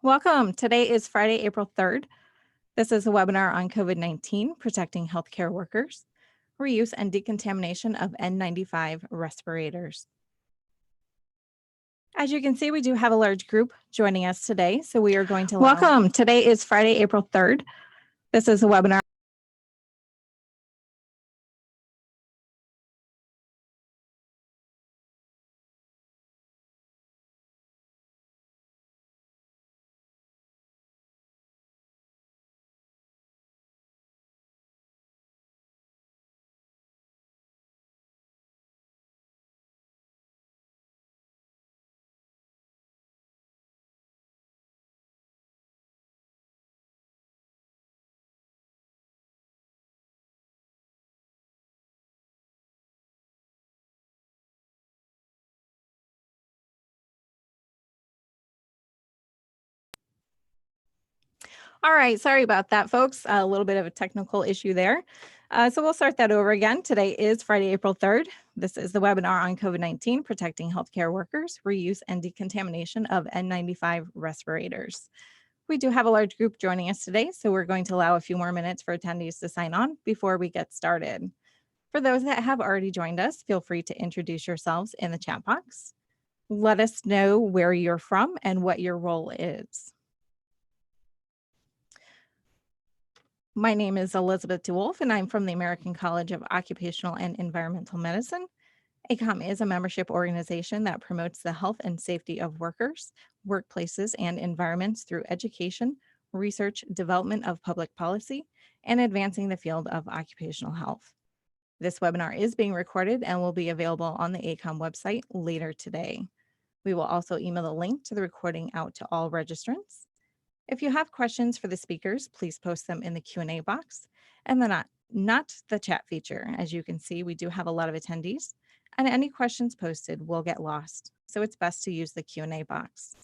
Welcome. Today is Friday, April 3rd. This is a webinar on COVID-19, protecting healthcare workers, reuse and decontamination of N95 respirators. As you can see, we do have a large group joining us today, so we are going to welcome. Today is Friday, April 3rd. This is a webinar. All right, sorry about that, folks. A little bit of a technical issue there. So we'll start that over again. Today is Friday, April 3rd. This is the webinar on COVID-19, protecting healthcare workers, reuse and decontamination of N95 respirators. We do have a large group joining us today, so we're going to allow a few more minutes for attendees to sign on before we get started. For those that have already joined us, feel free to introduce yourselves in the chat box. Let us know where you're from and what your role is. My name is Elizabeth DeWolf, and I'm from the American College of Occupational and Environmental Medicine. ACOM is a membership organization that promotes the health and safety of workers, workplaces, and environments through education, research, development of public policy, and advancing the field of occupational health. This webinar is being recorded and will be available on the ACOM website later today. We will also email the link to the recording out to all registrants. If you have questions for the speakers, please post them in the Q&A box and then not the chat feature. As you can see, we do have a lot of attendees, and any questions posted will get lost. So it's best to use the Q&A box.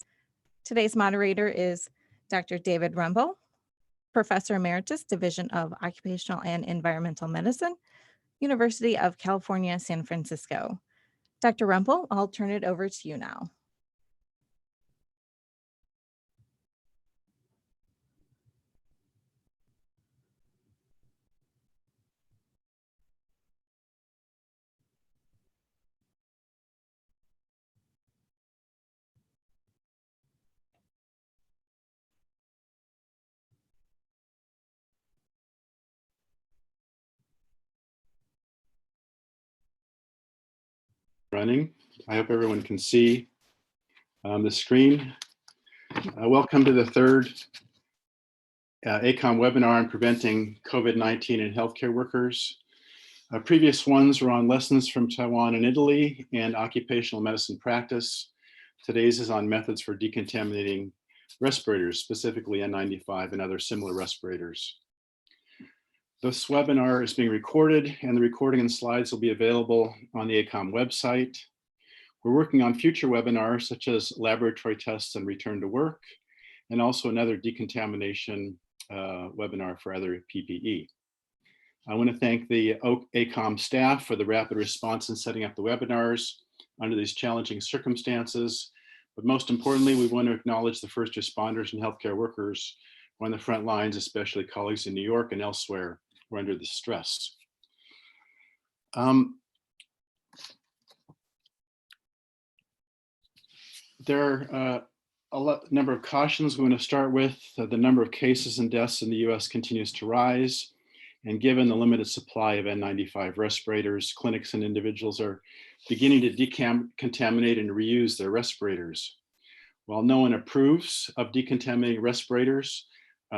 Today's moderator is Dr. David Rumble, Professor Emeritus, Division of Occupational and Environmental Medicine, University of California, San Francisco. Dr. Rumble, I'll turn it over to you now. Running. I hope everyone can see the screen. Welcome to the third ACOM webinar on preventing COVID-19 in healthcare workers. Previous ones were on lessons from Taiwan and Italy and occupational medicine practice. Today's is on methods for decontaminating respirators, specifically N95 and other similar respirators. This webinar is being recorded, and the recording and slides will be available on the ACOM website. We're working on future webinars such as laboratory tests and return to work, and also another decontamination webinar for other PPE. I want to thank the ACOM staff for the rapid response in setting up the webinars under these challenging circumstances. But most importantly, we want to acknowledge the first responders and healthcare workers who are on the front lines, especially colleagues in New York and elsewhere who are under the stress. There are a number of cautions we want to start with. The number of cases and deaths in the US continues to rise. And given the limited supply of N95 respirators, clinics and individuals are beginning to decontaminate and reuse their respirators. While no one approves of decontaminating respirators,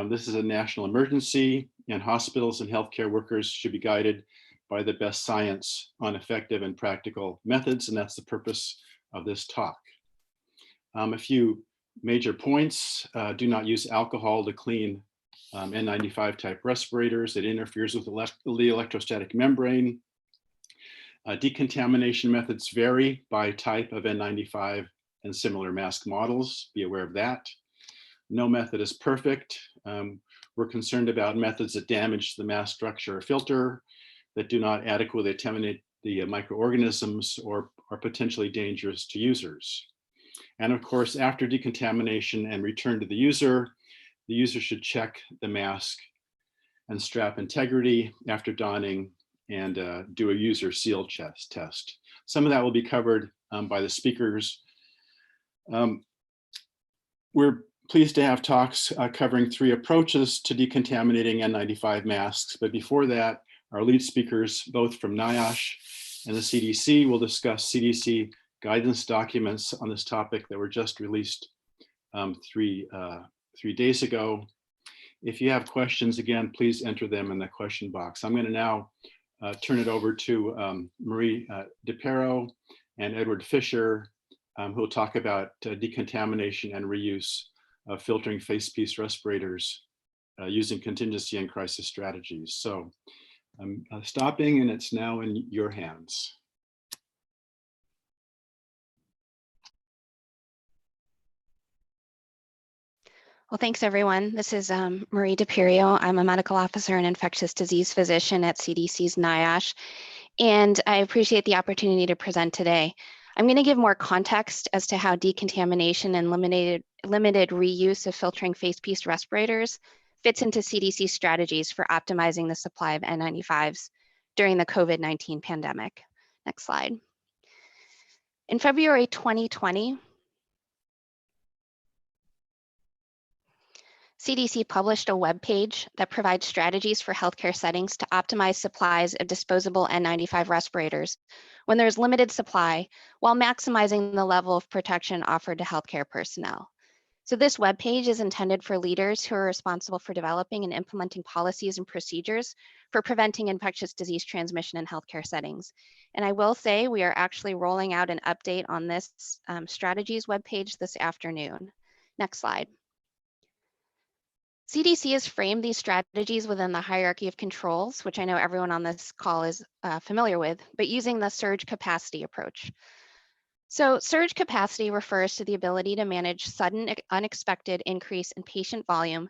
this is a national emergency, and hospitals and healthcare workers should be guided by the best science on effective and practical methods, and that's the purpose of this talk. A few major points: do not use alcohol to clean N95 type respirators. It interferes with the electrostatic membrane. Decontamination methods vary by type of N95 and similar mask models. Be aware of that. No method is perfect. We're concerned about methods that damage the mask structure or filter, that do not adequately contaminate the microorganisms or are potentially dangerous to users. And of course, after decontamination and return to the user should check the mask and strap integrity after donning and do a user seal chest test. Some of that will be covered by the speakers. We're pleased to have talks covering 3 approaches to decontaminating N95 masks. But before that, our lead speakers, both from NIOSH and the CDC, will discuss CDC guidance documents on this topic that were just released 3 days ago. If you have questions, again, please enter them in the question box. I'm going to now turn it over to Marie DePero and Edward Fisher, who will talk about decontamination and reuse of filtering facepiece respirators using contingency and crisis strategies. So I'm stopping, and it's now in your hands. Well, thanks everyone. This is Marie DePero. I'm a medical officer and infectious disease physician at CDC's NIOSH, and I appreciate the opportunity to present today. I'm going to give more context as to how decontamination and limited reuse of filtering facepiece respirators fits into CDC strategies for optimizing the supply of N95s during the COVID-19 pandemic. Next slide. In February 2020, CDC published a web page that provides strategies for healthcare settings to optimize supplies of disposable N95 respirators when there's limited supply, while maximizing the level of protection offered to healthcare personnel. So this web page is intended for leaders who are responsible for developing and implementing policies and procedures for preventing infectious disease transmission in healthcare settings. And I will say we are actually rolling out an update on this strategies web page this afternoon. Next slide. CDC has framed these strategies within the hierarchy of controls, which I know everyone on this call is familiar with, but using the surge capacity approach. So surge capacity refers to the ability to manage sudden unexpected increase in patient volume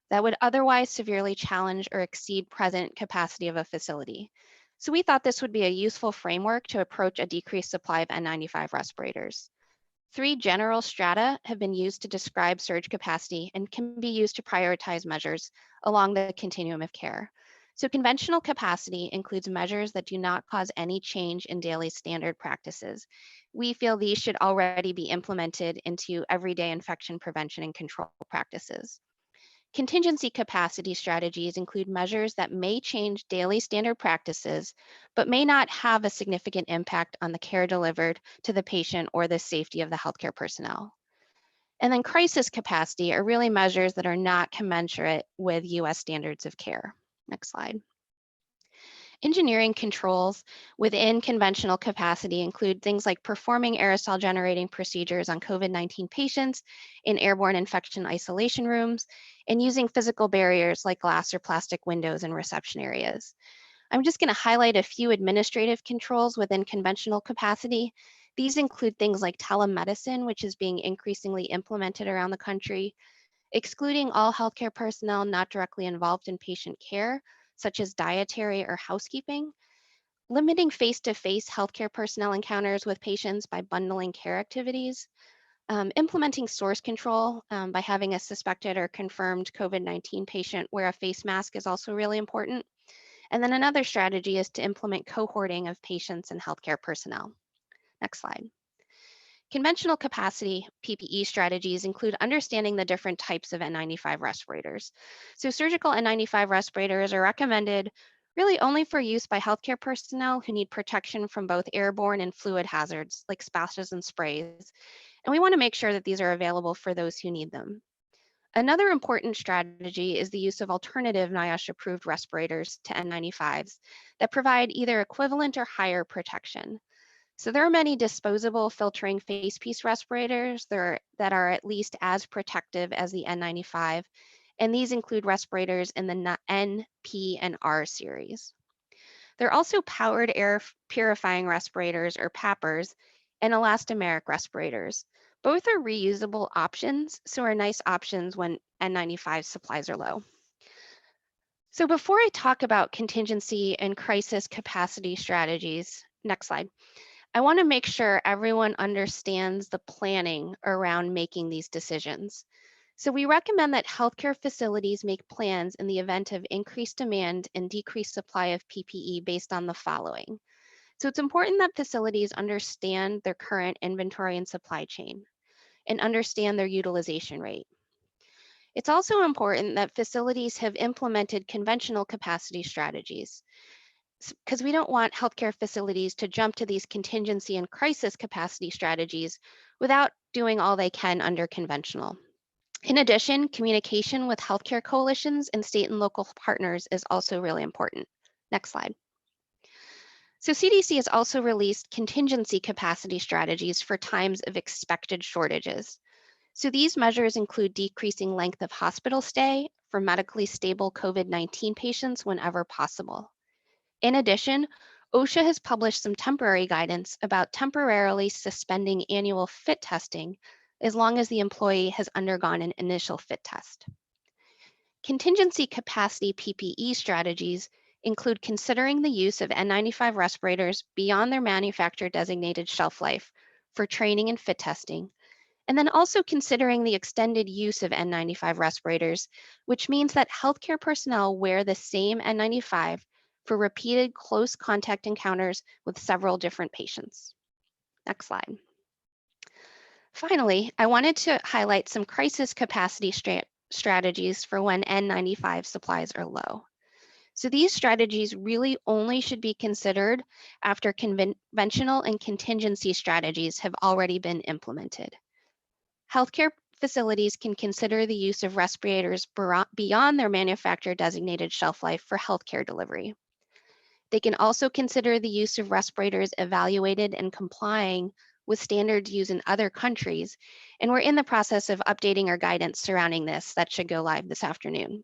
that would otherwise severely challenge or exceed present capacity of a facility. So we thought this would be a useful framework to approach a decreased supply of N95 respirators. 3 general strata have been used to describe surge capacity and can be used to prioritize measures along the continuum of care. So conventional capacity includes measures that do not cause any change in daily standard practices. We feel these should already be implemented into everyday infection prevention and control practices. Contingency capacity strategies include measures that may change daily standard practices, but may not have a significant impact on the care delivered to the patient or the safety of the healthcare personnel. And then crisis capacity are really measures that are not commensurate with US standards of care. Next slide. Engineering controls within conventional capacity include things like performing aerosol generating procedures on COVID-19 patients in airborne infection isolation rooms and using physical barriers like glass or plastic windows in reception areas. I'm just going to highlight a few administrative controls within conventional capacity. These include things like telemedicine, which is being increasingly implemented around the country, excluding all healthcare personnel not directly involved in patient care, such as dietary or housekeeping, limiting face-to-face healthcare personnel encounters with patients by bundling care activities, implementing source control by having a suspected or confirmed COVID-19 patient wear a face mask is also really important. And then another strategy is to implement cohorting of patients and healthcare personnel. Next slide. Conventional capacity PPE strategies include understanding the different types of N95 respirators. So surgical N95 respirators are recommended really only for use by healthcare personnel who need protection from both airborne and fluid hazards like splashes and sprays. And we want to make sure that these are available for those who need them. Another important strategy is the use of alternative NIOSH-approved respirators to N95s that provide either equivalent or higher protection. So there are many disposable filtering facepiece respirators that are at least as protective as the N95, and these include respirators in the N, P, and R series. There are also powered air purifying respirators, or PAPRs, and elastomeric respirators. Both are reusable options, so are nice options when N95 supplies are low. So before I talk about contingency and crisis capacity strategies, next slide, I want to make sure everyone understands the planning around making these decisions. So we recommend that healthcare facilities make plans in the event of increased demand and decreased supply of PPE based on the following. So it's important that facilities understand their current inventory and supply chain and understand their utilization rate. It's also important that facilities have implemented conventional capacity strategies because we don't want healthcare facilities to jump to these contingency and crisis capacity strategies without doing all they can under conventional. In addition, communication with healthcare coalitions and state and local partners is also really important. Next slide. So CDC has also released contingency capacity strategies for times of expected shortages. So these measures include decreasing length of hospital stay for medically stable COVID-19 patients whenever possible. In addition, OSHA has published some temporary guidance about temporarily suspending annual fit testing as long as the employee has undergone an initial fit test. Contingency capacity PPE strategies include considering the use of N95 respirators beyond their manufacturer designated shelf life for training and fit testing, and then also considering the extended use of N95 respirators, which means that healthcare personnel wear the same N95 for repeated close contact encounters with several different patients. Next slide. Finally, I wanted to highlight some crisis capacity strategies for when N95 supplies are low. So these strategies really only should be considered after conventional and contingency strategies have already been implemented. Healthcare facilities can consider the use of respirators beyond their manufacturer designated shelf life for healthcare delivery. They can also consider the use of respirators evaluated and complying with standards used in other countries, and we're in the process of updating our guidance surrounding this that should go live this afternoon.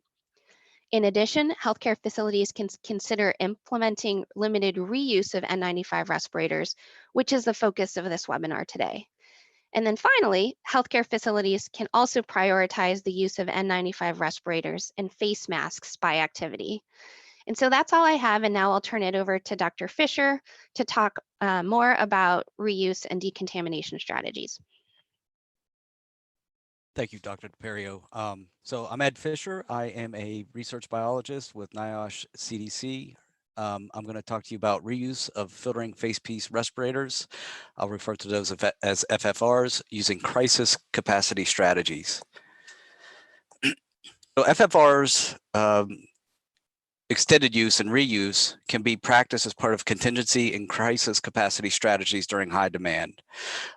In addition, healthcare facilities can consider implementing limited reuse of N95 respirators, which is the focus of this webinar today. And then finally, healthcare facilities can also prioritize the use of N95 respirators and face masks by activity. And so that's all I have, and now I'll turn it over to Dr. Fisher to talk more about reuse and decontamination strategies. Thank you, Dr. DePerio. So I'm Ed Fisher. I am a research biologist with NIOSH CDC. I'm going to talk to you about reuse of filtering face piece respirators. I'll refer to those as FFRs using crisis capacity strategies. So FFRs, extended use and reuse, can be practiced as part of contingency and crisis capacity strategies during high demand.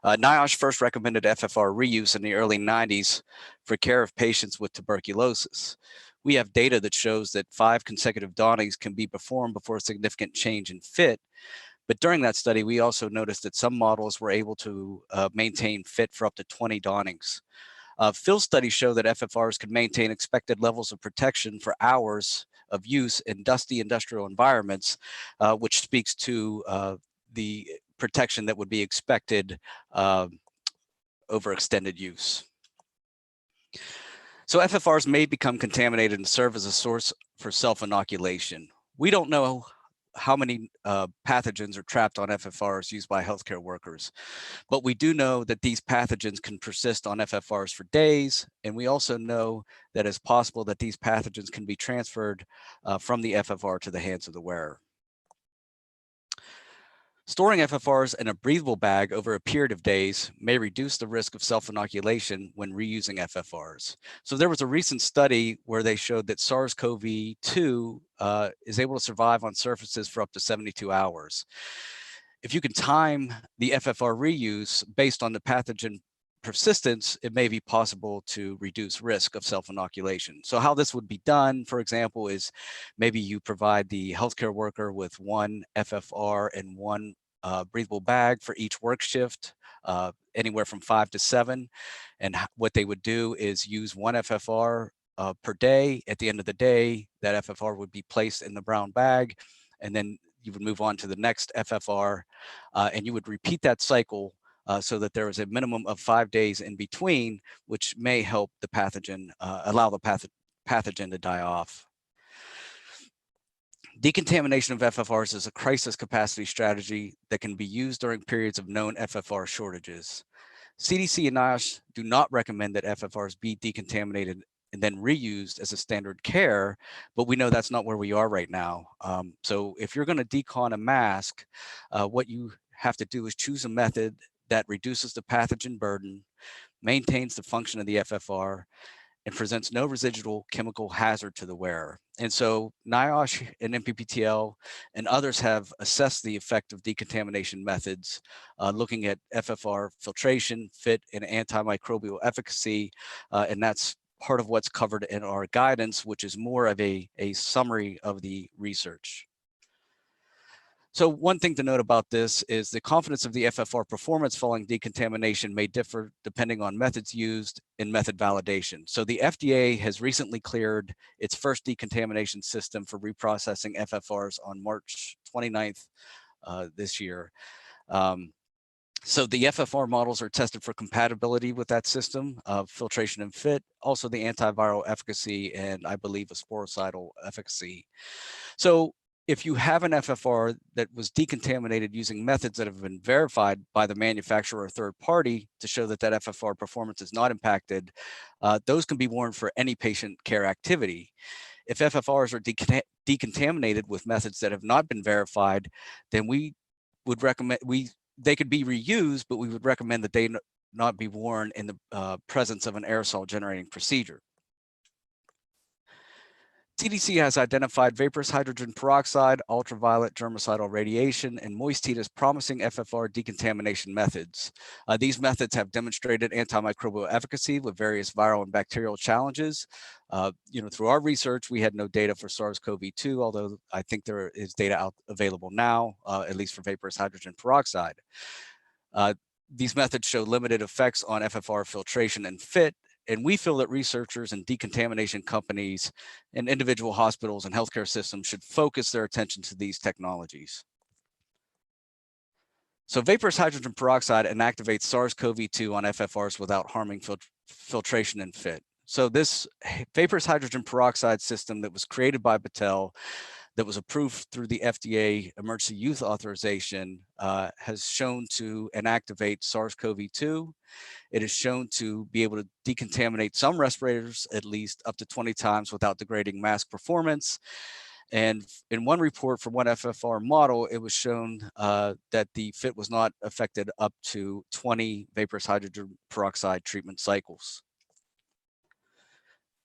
NIOSH first recommended FFR reuse in the early 90s for care of patients with tuberculosis. We have data that shows that 5 consecutive donnings can be performed before a significant change in fit. But during that study, we also noticed that some models were able to maintain fit for up to 20 donnings. Field studies show that FFRs can maintain expected levels of protection for hours of use in dusty industrial environments, which speaks to the protection that would be expected over extended use. So FFRs may become contaminated and serve as a source for self-inoculation. We don't know how many pathogens are trapped on FFRs used by healthcare workers, but we do know that these pathogens can persist on FFRs for days, and we also know that it's possible that these pathogens can be transferred from the FFR to the hands of the wearer. Storing FFRs in a breathable bag over a period of days may reduce the risk of self-inoculation when reusing FFRs. So there was a recent study where they showed that SARS-CoV-2 is able to survive on surfaces for up to 72 hours. If you can time the FFR reuse based on the pathogen persistence, it may be possible to reduce risk of self-inoculation. So how this would be done, for example, is maybe you provide the healthcare worker with 1 FFR and 1 breathable bag for each work shift, anywhere from 5 to 7. And what they would do is use 1 FFR per day. At the end of the day, that FFR would be placed in the brown bag, and then you would move on to the next FFR, and you would repeat that cycle so that there is a minimum of 5 days in between, which may help the pathogen, allow the pathogen to die off. Decontamination of FFRs is a crisis capacity strategy that can be used during periods of known FFR shortages. CDC and NIOSH do not recommend that FFRs be decontaminated and then reused as a standard care, but we know that's not where we are right now. So if you're going to decon a mask, what you have to do is choose a method that reduces the pathogen burden, maintains the function of the FFR, and presents no residual chemical hazard to the wearer. And so NIOSH and NPPTL and others have assessed the effect of decontamination methods, looking at FFR filtration, fit, and antimicrobial efficacy, and that's part of what's covered in our guidance, which is more of a summary of the research. So one thing to note about this is the confidence of the FFR performance following decontamination may differ depending on methods used in method validation. So the FDA has recently cleared its first decontamination system for reprocessing FFRs on March 29th this year. So the FFR models are tested for compatibility with that system, filtration and fit, also the antiviral efficacy, and I believe a sporicidal efficacy. So if you have an FFR that was decontaminated using methods that have been verified by the manufacturer or third party to show that that FFR performance is not impacted, those can be worn for any patient care activity. If FFRs are decontaminated with methods that have not been verified, then we would recommend, they could be reused, but we would recommend that they not be worn in the presence of an aerosol generating procedure. CDC has identified vaporous hydrogen peroxide, ultraviolet germicidal radiation, and moist heat as promising FFR decontamination methods. These methods have demonstrated antimicrobial efficacy with various viral and bacterial challenges. Through our research, we had no data for SARS-CoV-2, although I think there is data available now, at least for vaporous hydrogen peroxide. These methods show limited effects on FFR filtration and fit, and we feel that researchers and decontamination companies and individual hospitals and healthcare systems should focus their attention to these technologies. So vaporous hydrogen peroxide inactivates SARS-CoV-2 on FFRs without harming filtration and fit. So this vaporous hydrogen peroxide system that was created by Battelle, that was approved through the FDA emergency use authorization, has shown to inactivate SARS-CoV-2. It is shown to be able to decontaminate some respirators at least up to 20 times without degrading mask performance. And in one report for one FFR model, it was shown that the fit was not affected up to 20 vaporous hydrogen peroxide treatment cycles.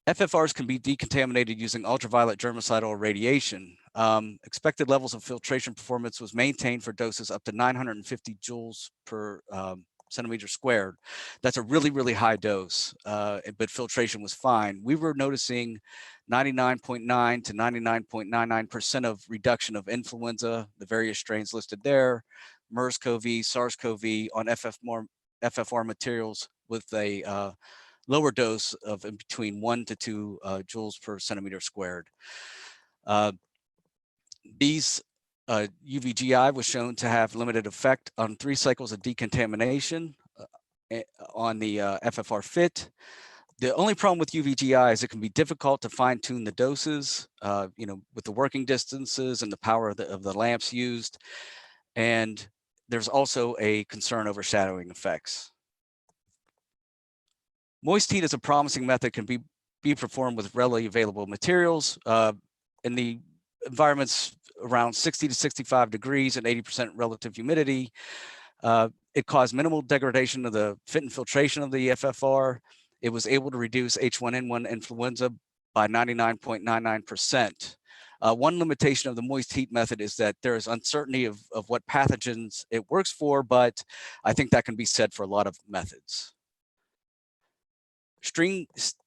FFRs can be decontaminated using ultraviolet germicidal radiation. Expected levels of filtration performance was maintained for doses up to 950 joules per centimeter squared. That's a really, really high dose, but filtration was fine. We were noticing 99.9 to 99.99% of reduction of influenza, the various strains listed there, MERS-CoV, SARS-CoV on FFR materials with a lower dose of in between 1 to 2 joules per centimeter squared. These UVGI was shown to have limited effect on 3 cycles of decontamination on the FFR fit. The only problem with UVGI is it can be difficult to fine tune the doses, with the working distances and the power of the lamps used. And there's also a concern over shadowing effects. Moist heat is a promising method, can be performed with readily available materials. In the environments around 60 to 65 degrees and 80% relative humidity, it caused minimal degradation of the fit and filtration of the FFR. It was able to reduce H1N1 influenza by 99.99%. One limitation of the moist heat method is that there is uncertainty of what pathogens it works for, but I think that can be said for a lot of methods.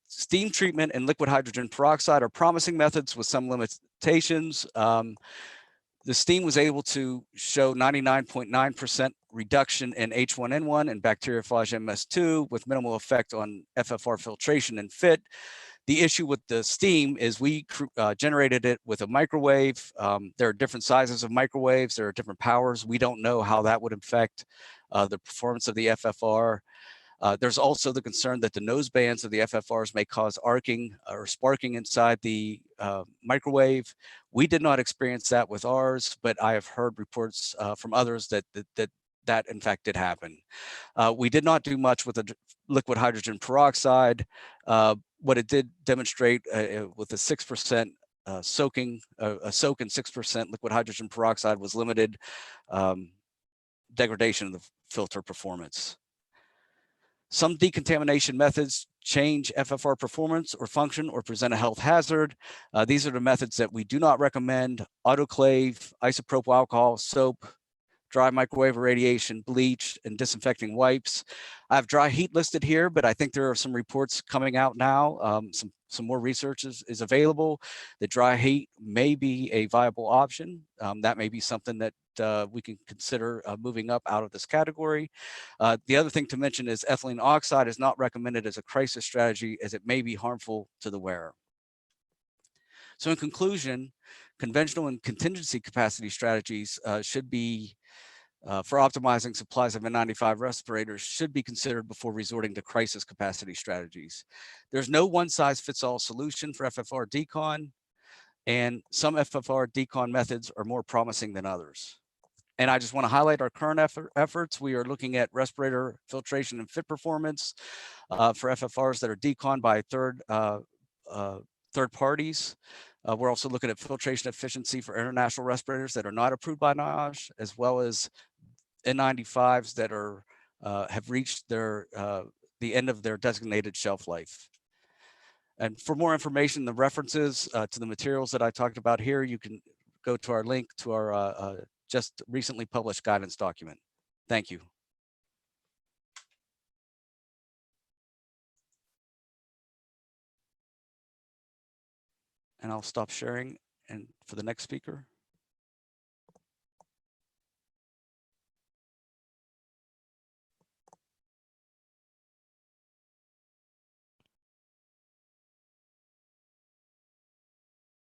Steam treatment and liquid hydrogen peroxide are promising methods with some limitations. The steam was able to show 99.9% reduction in H1N1 and bacteriophage MS2 with minimal effect on FFR filtration and fit. The issue with the steam is we generated it with a microwave. There are different sizes of microwaves. There are different powers. We don't know how that would affect the performance of the FFR. There's also the concern that the nose bands of the FFRs may cause arcing or sparking inside the microwave. We did not experience that with ours, but I have heard reports from others that in fact did happen. We did not do much with the liquid hydrogen peroxide. What it did demonstrate with a 6% soaking, a soak in 6% liquid hydrogen peroxide was limited degradation of the filter performance. Some decontamination methods change FFR performance or function or present a health hazard. These are the methods that we do not recommend: autoclave, isopropyl alcohol, soap, dry microwave irradiation, bleach, and disinfecting wipes. I have dry heat listed here, but I think there are some reports coming out now. Some more research is available. The dry heat may be a viable option. That may be something that we can consider moving up out of this category. The other thing to mention is ethylene oxide is not recommended as a crisis strategy, as it may be harmful to the wearer. So in conclusion, conventional and contingency capacity strategies should be for optimizing supplies of N95 respirators should be considered before resorting to crisis capacity strategies. There's no one-size-fits-all solution for FFR decon, and some FFR decon methods are more promising than others. And I just want to highlight our current efforts. We are looking at respirator filtration and fit performance for FFRs that are decon by third parties. We're also looking at filtration efficiency for international respirators that are not approved by NIOSH, as well as N95s that are have reached their the end of their designated shelf life. And for more information, the references to the materials that I talked about here, you can go to our link to our just recently published guidance document. Thank you. And I'll stop sharing and for the next speaker.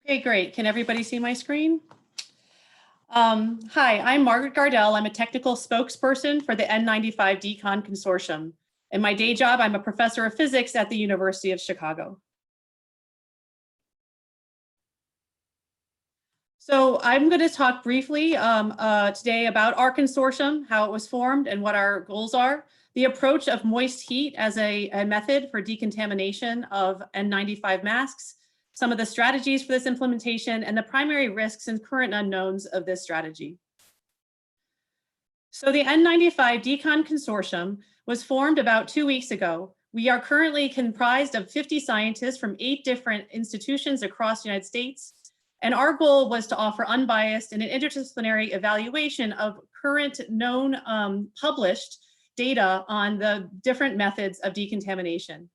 Okay, great. Can everybody see my screen? Hi, I'm Margaret Gardell. I'm a technical spokesperson for the N95 Decon Consortium. In my day job, I'm a professor of physics at the University of Chicago. So I'm going to talk briefly today about our consortium, how it was formed, and what our goals are. The approach of moist heat as a method for decontamination of N95 masks, some of the strategies for this implementation, and the primary risks and current unknowns of this strategy. So the N95 Decon Consortium was formed about 2 weeks ago. We are currently comprised of 50 scientists from 8 different institutions across the United States. And our goal was to offer unbiased and an interdisciplinary evaluation of current known published data on the different methods of decontamination.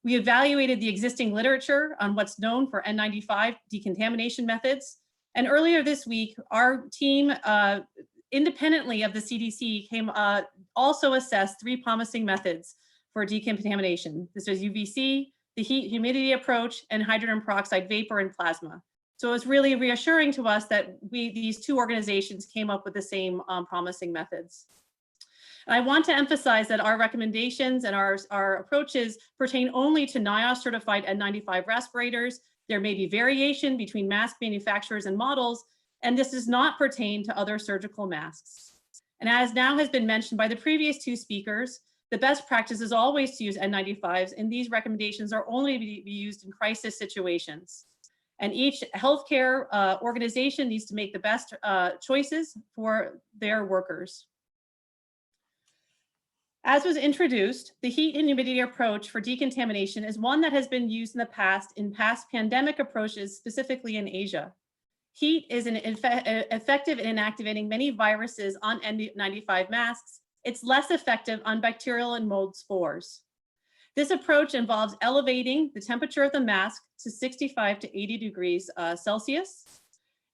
We evaluated the existing literature on what's known for N95 decontamination methods. And earlier this week, our team, independently of the CDC, also assessed 3 promising methods for decontamination. This is UVC, the heat humidity approach, and hydrogen peroxide vapor and plasma. So it was really reassuring to us that these 2 organizations came up with the same promising methods. And I want to emphasize that our recommendations and our approaches pertain only to NIOSH certified N95 respirators. There may be variation between mask manufacturers and models, and this does not pertain to other surgical masks. And as now has been mentioned by the previous 2 speakers, the best practice is always to use N95s, and these recommendations are only to be used in crisis situations. And each healthcare organization needs to make the best choices for their workers. As was introduced, the heat and humidity approach for decontamination is one that has been used in past pandemic approaches, specifically in Asia. Heat is effective in inactivating many viruses on N95 masks. It's less effective on bacterial and mold spores. This approach involves elevating the temperature of the mask to 65 to 80 degrees Celsius.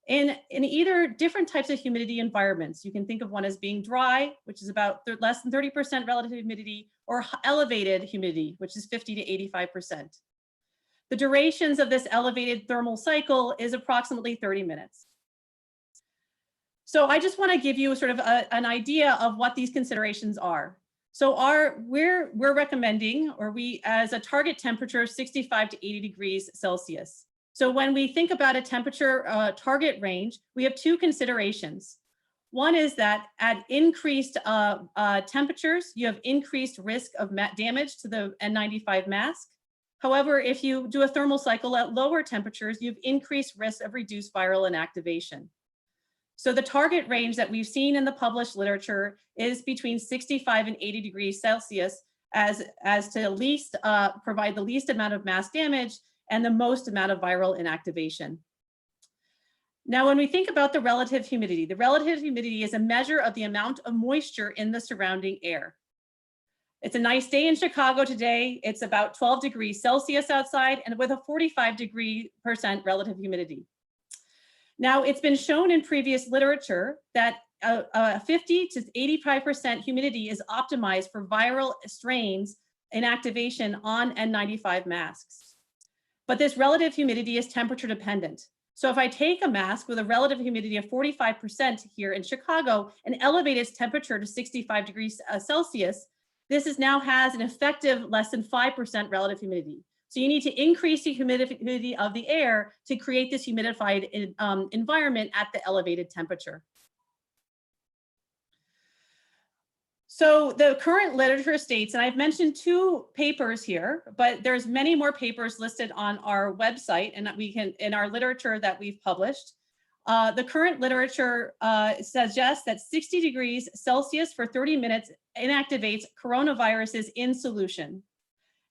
In either different types of humidity environments, you can think of one as being dry, which is about less than 30% relative humidity, or elevated humidity, which is 50 to 85%. The durations of this elevated thermal cycle is approximately 30 minutes. So I just want to give you sort of an idea of what these considerations are. So we're recommending, or we as a target temperature of 65 to 80 degrees Celsius. So when we think about a temperature target range, we have two considerations. One is that at increased temperatures, you have increased risk of damage to the N95 mask. However, if you do a thermal cycle at lower temperatures, you've increased risk of reduced viral inactivation. So the target range that we've seen in the published literature is between 65 and 80 degrees Celsius as to least provide the least amount of mass damage and the most amount of viral inactivation. Now, when we think about the relative humidity is a measure of the amount of moisture in the surrounding air. It's a nice day in Chicago today. It's about 12 degrees Celsius outside and with a 45% relative humidity. Now, it's been shown in previous literature that 50 to 85% humidity is optimized for viral strains inactivation on N95 masks. But this relative humidity is temperature dependent. So if I take a mask with a relative humidity of 45% here in Chicago and elevate its temperature to 65 degrees Celsius, this now has an effective less than 5% relative humidity. So you need to increase the humidity of the air to create this humidified environment at the elevated temperature. So the current literature states, and I've mentioned two papers here, but there's many more papers listed on our website and that we can in our literature that we've published. The current literature suggests that 60 degrees Celsius for 30 minutes inactivates coronaviruses in solution,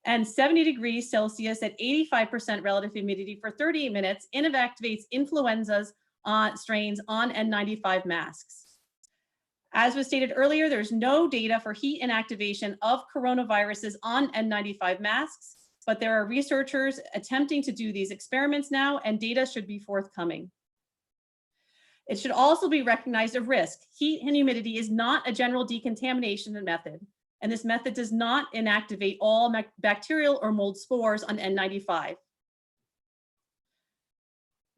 and 70 degrees Celsius at 85% relative humidity for 30 minutes inactivates influenza strains on N95 masks. As was stated earlier, there's no data for heat inactivation of coronaviruses on N95 masks, but there are researchers attempting to do these experiments now, and data should be forthcoming. It should also be recognized a risk. Heat and humidity is not a general decontamination method, and this method does not inactivate all bacterial or mold spores on N95.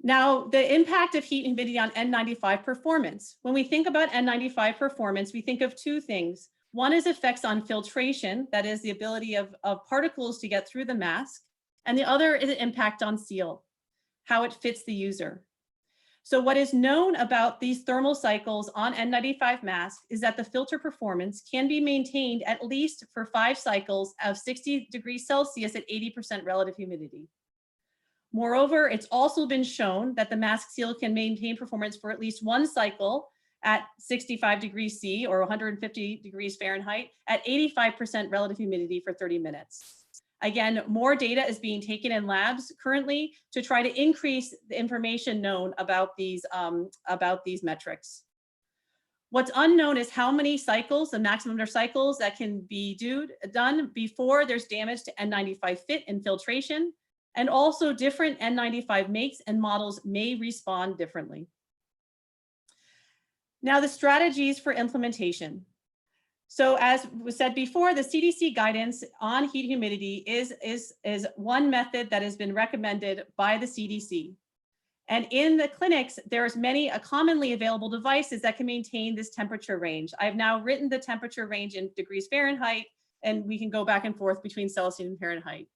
Now, the impact of heat and humidity on N95 performance. When we think about N95 performance, we think of two things. One is effects on filtration, that is the ability of particles to get through the mask, and the other is an impact on seal, how it fits the user. So what is known about these thermal cycles on N95 masks is that the filter performance can be maintained at least for 5 cycles of 60 degrees Celsius at 80% relative humidity. Moreover, it's also been shown that the mask seal can maintain performance for at least 1 cycle at 65 degrees C or 150 degrees Fahrenheit at 85% relative humidity for 30 minutes. Again, more data is being taken in labs currently to try to increase the information known about these metrics. What's unknown is how many cycles, the maximum number of cycles that can be done before there's damage to N95 fit and filtration. And also different N95 makes and models may respond differently. Now the strategies for implementation. So as was said before, the CDC guidance on heat humidity is one method that has been recommended by the CDC. And in the clinics, there's many commonly available devices that can maintain this temperature range. I've now written the temperature range in degrees Fahrenheit, and we can go back and forth between Celsius and Fahrenheit.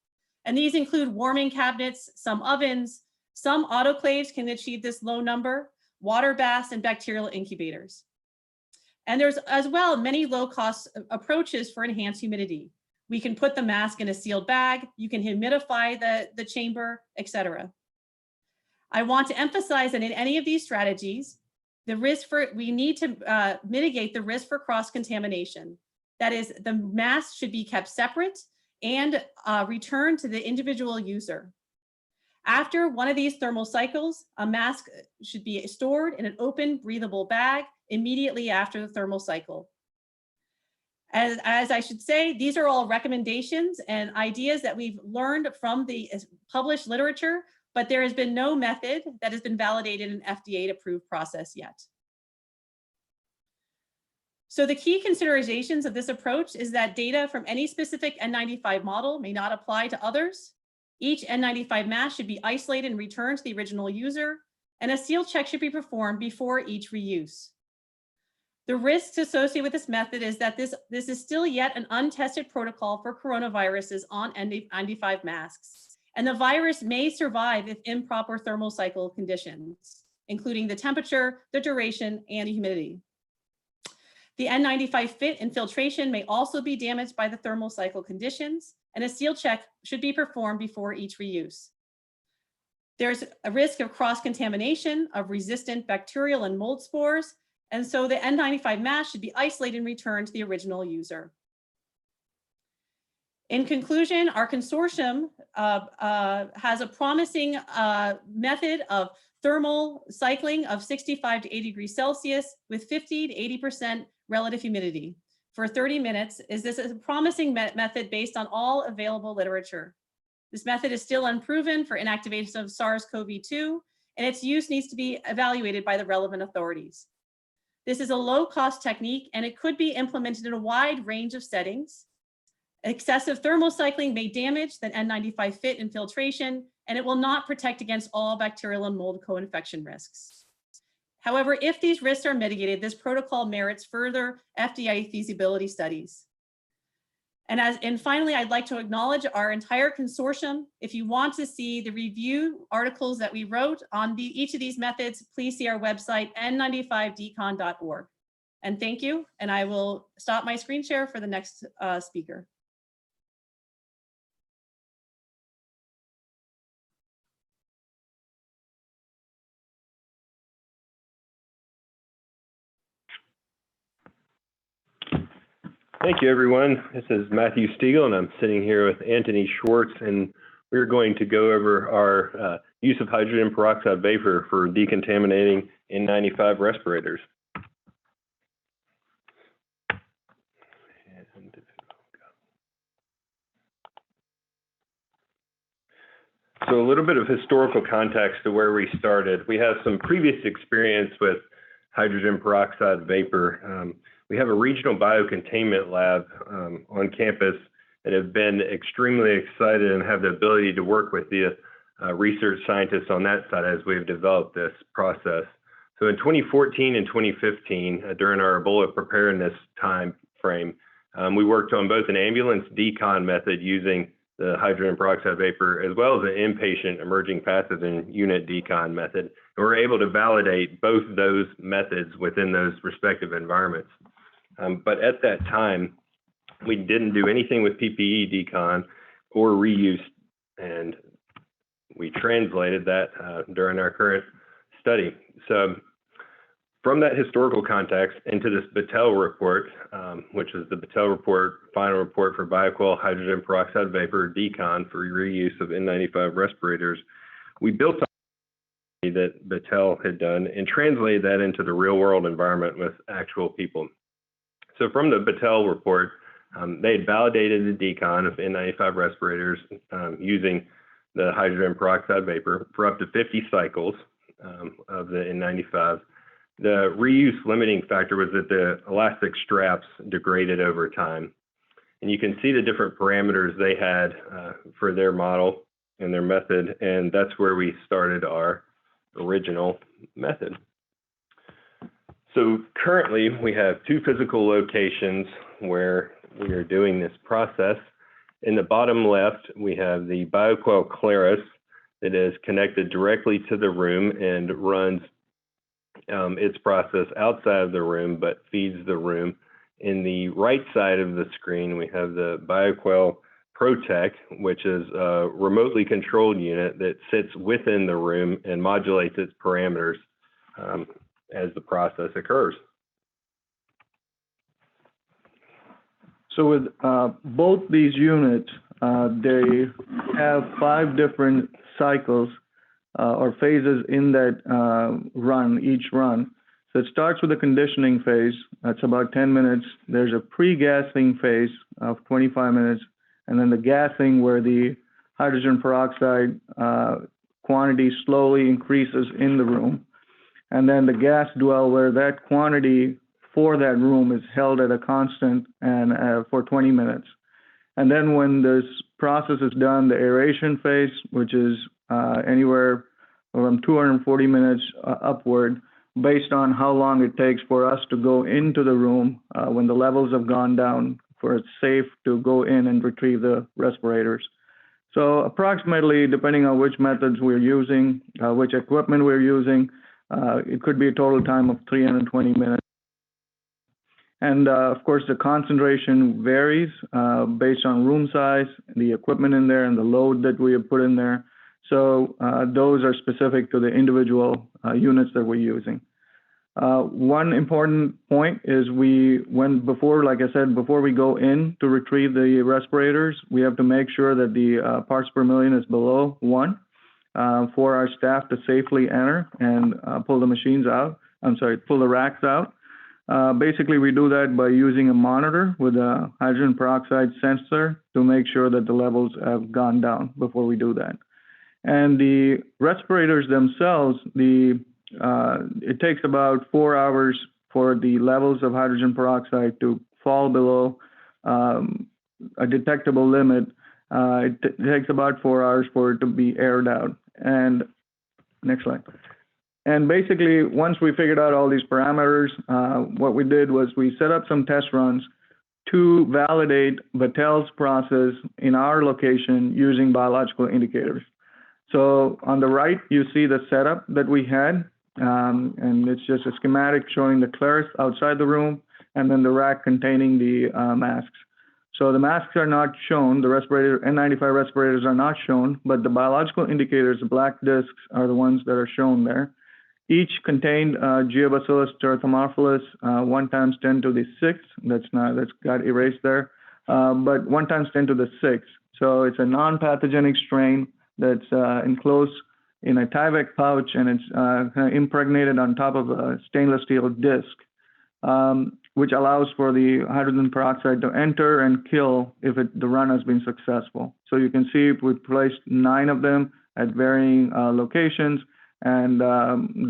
And these include warming cabinets, some ovens, some autoclaves can achieve this low number, water baths, and bacterial incubators. And there's as well many low-cost approaches for enhanced humidity. We can put the mask in a sealed bag, you can humidify the chamber, etc. I want to emphasize that in any of these strategies, we need to mitigate the risk for cross-contamination. That is, the mask should be kept separate and return to the individual user. After one of these thermal cycles, a mask should be stored in an open, breathable bag immediately after the thermal cycle. As I should say, these are all recommendations and ideas that we've learned from the published literature, but there has been no method that has been validated in an FDA-approved process yet. So the key considerations of this approach is that data from any specific N95 model may not apply to others. Each N95 mask should be isolated and returned to the original user, and a seal check should be performed before each reuse. The risks associated with this method is that this is still yet an untested protocol for coronaviruses on N95 masks, and the virus may survive if improper thermal cycle conditions, including the temperature, the duration, and the humidity. The N95 fit and filtration may also be damaged by the thermal cycle conditions, and a seal check should be performed before each reuse. There's a risk of cross-contamination of resistant bacterial and mold spores, and so the N95 mask should be isolated and returned to the original user. In conclusion, our consortium has a promising method of thermal cycling of 65 to 80 degrees Celsius with 50 to 80% relative humidity for 30 minutes. This is a promising method based on all available literature. This method is still unproven for inactivation of SARS-CoV-2, and its use needs to be evaluated by the relevant authorities. This is a low-cost technique, and it could be implemented in a wide range of settings. Excessive thermal cycling may damage the N95 fit and filtration, and it will not protect against all bacterial and mold co-infection risks. However, if these risks are mitigated, this protocol merits further FDA feasibility studies. And finally, I'd like to acknowledge our entire consortium. If you want to see the review articles that we wrote on each of these methods, please see our website, n95decon.org. And thank you, and I will stop my screen share for the next speaker. Thank you, everyone. This is Matthew Stiegel, and I'm sitting here with Anthony Schwartz, and we're going to go over our use of hydrogen peroxide vapor for decontaminating N95 respirators. So a little bit of historical context to where we started. We have some previous experience with hydrogen peroxide vapor. We have a regional biocontainment lab on campus and have been extremely excited and have the ability to work with the research scientists on that side as we've developed this process. So in 2014 and 2015, during our Ebola preparedness time frame, we worked on both an ambulance decon method using the hydrogen peroxide vapor, as well as an inpatient emerging pathogen unit decon method. And we're able to validate both those methods within those respective environments. But at that time, we didn't do anything with PPE decon or reuse, and we translated that during our current study. So from that historical context into this Battelle report, which is the Battelle report, final report for biocoil hydrogen peroxide vapor decon for reuse of N95 respirators, we built on that Battelle had done and translated that into the real world environment with actual people. So from the Battelle report, they had validated the decon of N95 respirators using the hydrogen peroxide vapor for up to 50 cycles of the N95. The reuse limiting factor was that the elastic straps degraded over time. And you can see the different parameters they had for their model and their method, and that's where we started our original method. So currently we have two physical locations where we are doing this process. In the bottom left, we have the biocoil Claris that is connected directly to the room and runs its process outside of the room, but feeds the room. In the right side of the screen, we have the biocoil Protec, which is a remotely controlled unit that sits within the room and modulates its parameters as the process occurs. So with both these units, they have 5 different cycles or phases in that each run. So it starts with a conditioning phase. That's about 10 minutes. There's a pre-gassing phase of 25 minutes, and then the gassing where the hydrogen peroxide quantity slowly increases in the room. And then the gas dwell where that quantity for that room is held at a constant and for 20 minutes. And then when this process is done, the aeration phase, which is anywhere from 240 minutes upward, based on how long it takes for us to go into the room when the levels have gone down, for it's safe to go in and retrieve the respirators. So approximately, depending on which methods we're using, which equipment we're using, it could be a total time of 320 minutes. And of course, the concentration varies based on room size, the equipment in there, and the load that we have put in there. So those are specific to the individual units that we're using. One important point is like I said, before we go in to retrieve the respirators, we have to make sure that the parts per million is below 1 for our staff to safely enter and pull the machines out. Pull the racks out. Basically, we do that by using a monitor with a hydrogen peroxide sensor to make sure that the levels have gone down before we do that. And the respirators themselves, it takes about 4 hours for the levels of hydrogen peroxide to fall below a detectable limit. It takes about 4 hours for it to be aired out. And next slide. And basically, once we figured out all these parameters, what we did was we set up some test runs to validate Vattel's process in our location using biological indicators. So on the right, you see the setup that we had, and it's just a schematic showing the Claris outside the room, and then the rack containing the masks. So the masks are not shown, the N95 respirators are not shown, but the biological indicators, the black discs, are the ones that are shown there. Each contained Geobacillus terrathomophilus 1 × 10⁶. That's got erased there, but 1 × 10⁶. So it's a non-pathogenic strain that's enclosed in a Tyvek pouch, and it's kind of impregnated on top of a stainless steel disc, which allows for the hydrogen peroxide to enter and kill if the run has been successful. So you can see we placed 9 of them at varying locations, and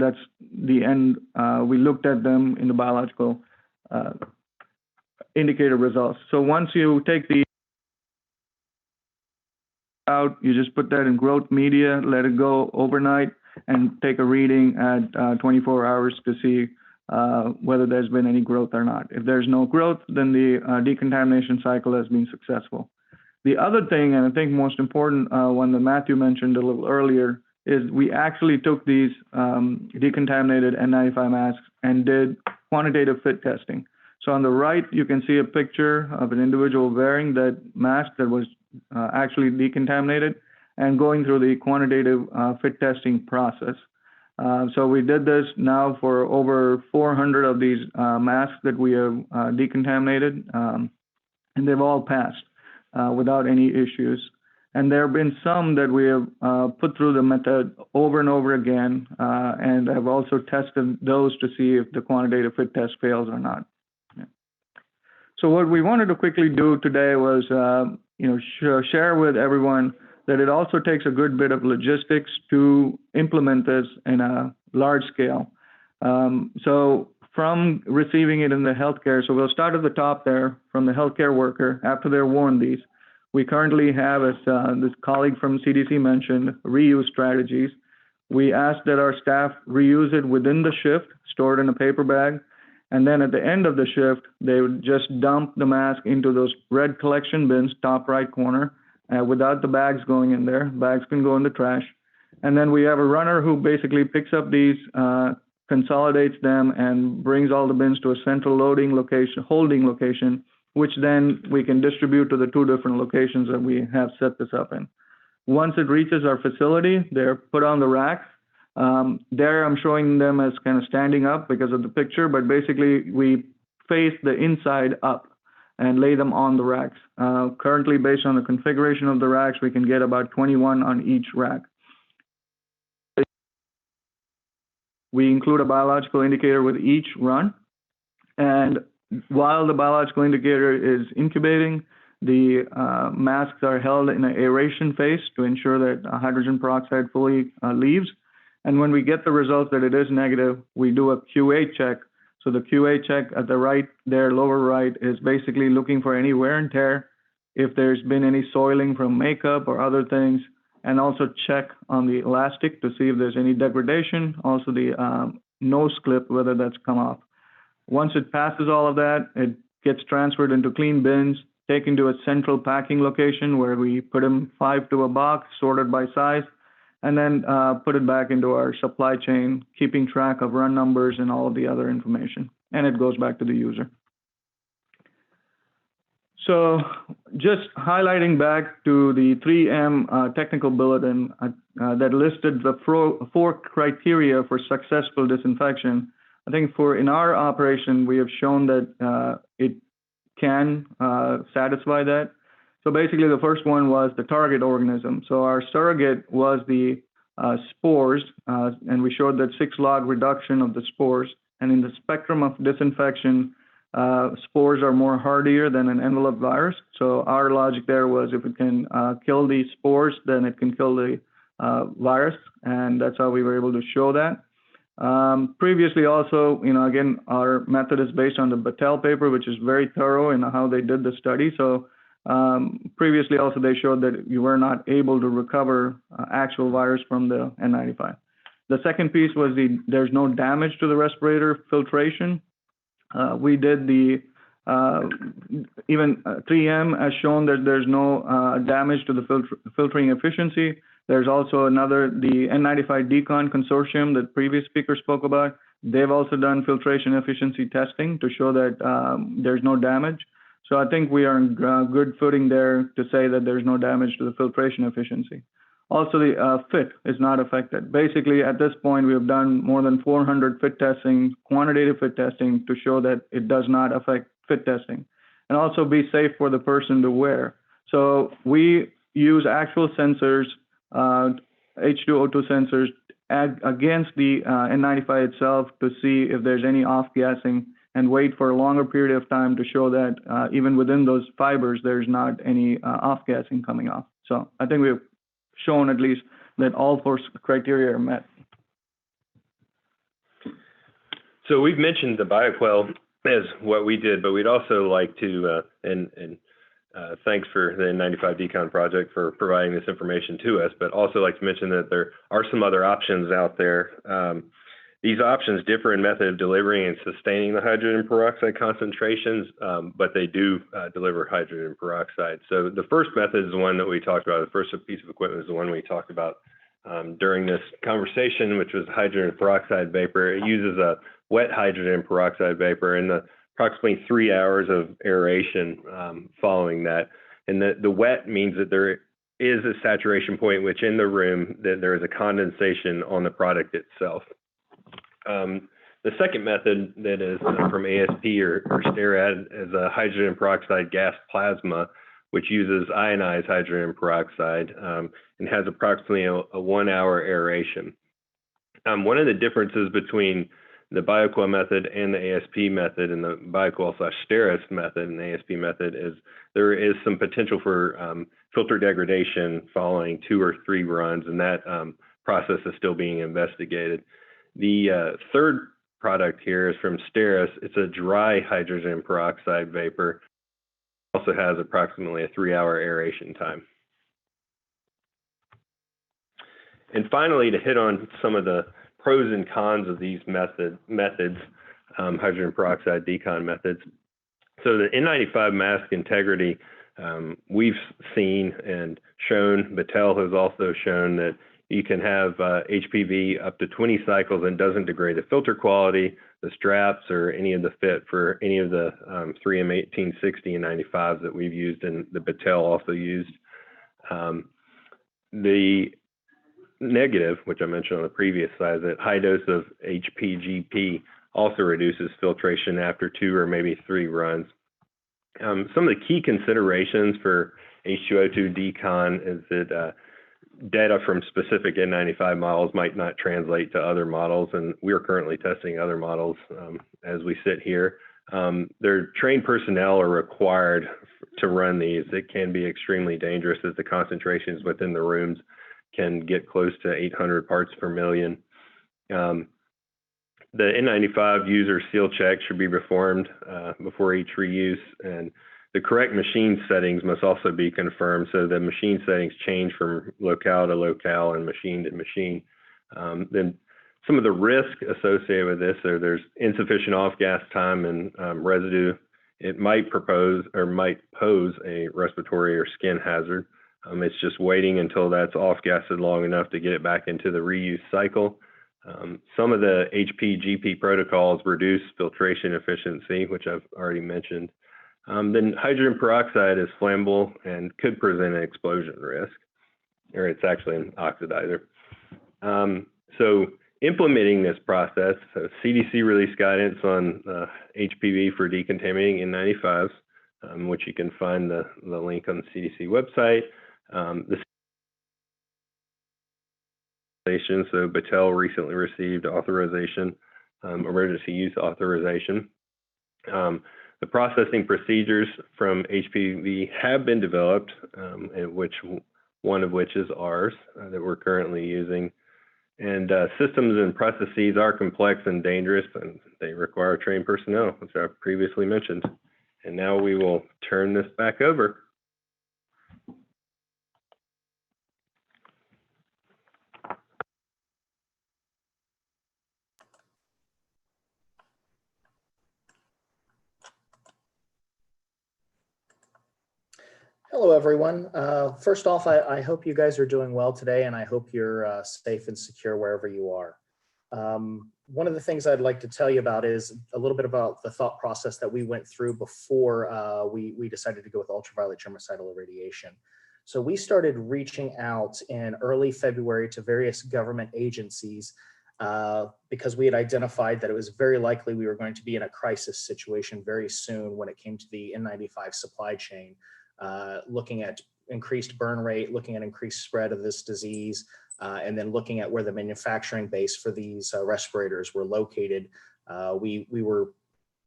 that's the end. We looked at them in the biological indicator results. So once you take the out, you just put that in growth media, let it go overnight, and take a reading at 24 hours to see whether there's been any growth or not. If there's no growth, then the decontamination cycle has been successful. The other thing, and I think most important one that Matthew mentioned a little earlier, is we actually took these decontaminated N95 masks and did quantitative fit testing. So on the right, you can see a picture of an individual wearing that mask that was actually decontaminated and going through the quantitative fit testing process. So we did this now for over 400 of these masks that we have decontaminated, and they've all passed without any issues. And there have been some that we have put through the method over and over again, and have also tested those to see if the quantitative fit test fails or not. Yeah. So what we wanted to quickly do today was share with everyone that it also takes a good bit of logistics to implement this in a large scale. So from receiving it in the healthcare, so we'll start at the top there from the healthcare worker after they're worn these. We currently have, as this colleague from CDC mentioned, reuse strategies. We ask that our staff reuse it within the shift, store it in a paper bag, and then at the end of the shift, they would just dump the mask into those red collection bins, top right corner, without the bags going in there. Bags can go in the trash. And then we have a runner who basically picks up these, consolidates them, and brings all the bins to a central holding location, which then we can distribute to the 2 different locations that we have set this up in. Once it reaches our facility, they're put on the racks. There I'm showing them as kind of standing up because of the picture, but basically we face the inside up and lay them on the racks. Currently, based on the configuration of the racks, we can get about 21 on each rack. We include a biological indicator with each run, and while the biological indicator is incubating, the masks are held in an aeration phase to ensure that hydrogen peroxide fully leaves. And when we get the results that it is negative, we do a QA check. So the QA check at the right there, lower right, is basically looking for any wear and tear, if there's been any soiling from makeup or other things, and also check on the elastic to see if there's any degradation, also the nose clip, whether that's come off. Once it passes all of that, it gets transferred into clean bins, taken to a central packing location where we put them 5 to a box, sorted by size, and then put it back into our supply chain, keeping track of run numbers and all of the other information. And it goes back to the user. So just highlighting back to the 3M technical bulletin that listed the 4 criteria for successful disinfection. I think in our operation, we have shown that it can satisfy that. So basically the first one was the target organism. So our surrogate was the spores, and we showed that 6 log reduction of the spores. And in the spectrum of disinfection, spores are more hardier than an enveloped virus. So our logic there was if it can kill the spores, then it can kill the virus, and that's how we were able to show that. Previously also, again, our method is based on the Battelle paper, which is very thorough in how they did the study. So previously also they showed that you were not able to recover actual virus from the N95. The second piece was there's no damage to the respirator filtration. We did even 3M has shown that there's no damage to the filtering efficiency. There's also the N95 Decon consortium that previous speaker spoke about. They've also done filtration efficiency testing to show that there's no damage. So I think we are in good footing there to say that there's no damage to the filtration efficiency. Also, the fit is not affected. Basically, at this point, we have done more than 400 fit testing, quantitative fit testing, to show that it does not affect fit testing. And also be safe for the person to wear. So we use actual sensors, H2O2 sensors, against the N95 itself to see if there's any off-gassing, and wait for a longer period of time to show that even within those fibers, there's not any off-gassing coming off. So I think we've shown at least that all 4 criteria are met. So we've mentioned the BioQuell as what we did, but we'd also like to, thanks for the N95 Decon project for providing this information to us, but also like to mention that there are some other options out there. These options differ in method of delivering and sustaining the hydrogen peroxide concentrations, but they do deliver hydrogen peroxide. So the first method is the one that we talked about. The first piece of equipment is the one we talked about during this conversation, which was hydrogen peroxide vapor. It uses a wet hydrogen peroxide vapor and approximately 3 hours of aeration following that. And the wet means that there is a saturation point, which in the room that there is a condensation on the product itself. The second method that is from ASP or STERAD is a hydrogen peroxide gas plasma, which uses ionized hydrogen peroxide and has approximately a 1 hour aeration. One of the differences between the BioQuell method and the ASP method, and the BioQuell/STERAS method and the ASP method, is there is some potential for filter degradation following 2 or 3 runs, and that process is still being investigated. The third product here is from STERAS. It's a dry hydrogen peroxide vapor. It also has approximately a 3 hour aeration time. And finally, to hit on some of the pros and cons of these methods, hydrogen peroxide decon methods. So the N95 mask integrity, we've seen and shown, Battelle has also shown that you can have HPV up to 20 cycles and doesn't degrade the filter quality, the straps, or any of the fit for any of the 3M 1860 and 95s that we've used and the Battelle also used. The negative, which I mentioned on the previous slide, that high dose of HPGP also reduces filtration after 2 or maybe 3 runs. Some of the key considerations for H2O2 decon is that data from specific N95 models might not translate to other models, and we're currently testing other models as we sit here. Their trained personnel are required to run these. It can be extremely dangerous as the concentrations within the rooms can get close to 800 parts per million. The N95 user seal check should be performed before each reuse, and the correct machine settings must also be confirmed. So the machine settings change from locale to locale and machine to machine. Then some of the risk associated with this there's insufficient off-gas time and residue it might pose a respiratory or skin hazard. It's just waiting until that's off-gassed long enough to get it back into the reuse cycle. Some of the HPGP protocols reduce filtration efficiency, which I've already mentioned. Then hydrogen peroxide is flammable and could present an explosion risk, or it's actually an oxidizer. So implementing this process, so CDC released guidance on HPV for decontaminating N95s, which you can find the link on the CDC website. So Battelle recently received authorization, emergency use authorization. The processing procedures from HPV have been developed, one of which is ours that we're currently using. And systems and processes are complex and dangerous, and they require trained personnel, which I previously mentioned. And now we will turn this back over. Hello, everyone. First off, I hope you guys are doing well today, and I hope you're safe and secure wherever you are. One of the things I'd like to tell you about is a little bit about the thought process that we went through before we decided to go with ultraviolet germicidal irradiation. So we started reaching out in early February to various government agencies because we had identified that it was very likely we were going to be in a crisis situation very soon when it came to the N95 supply chain. Looking at increased burn rate, looking at increased spread of this disease, and then looking at where the manufacturing base for these respirators were located, we were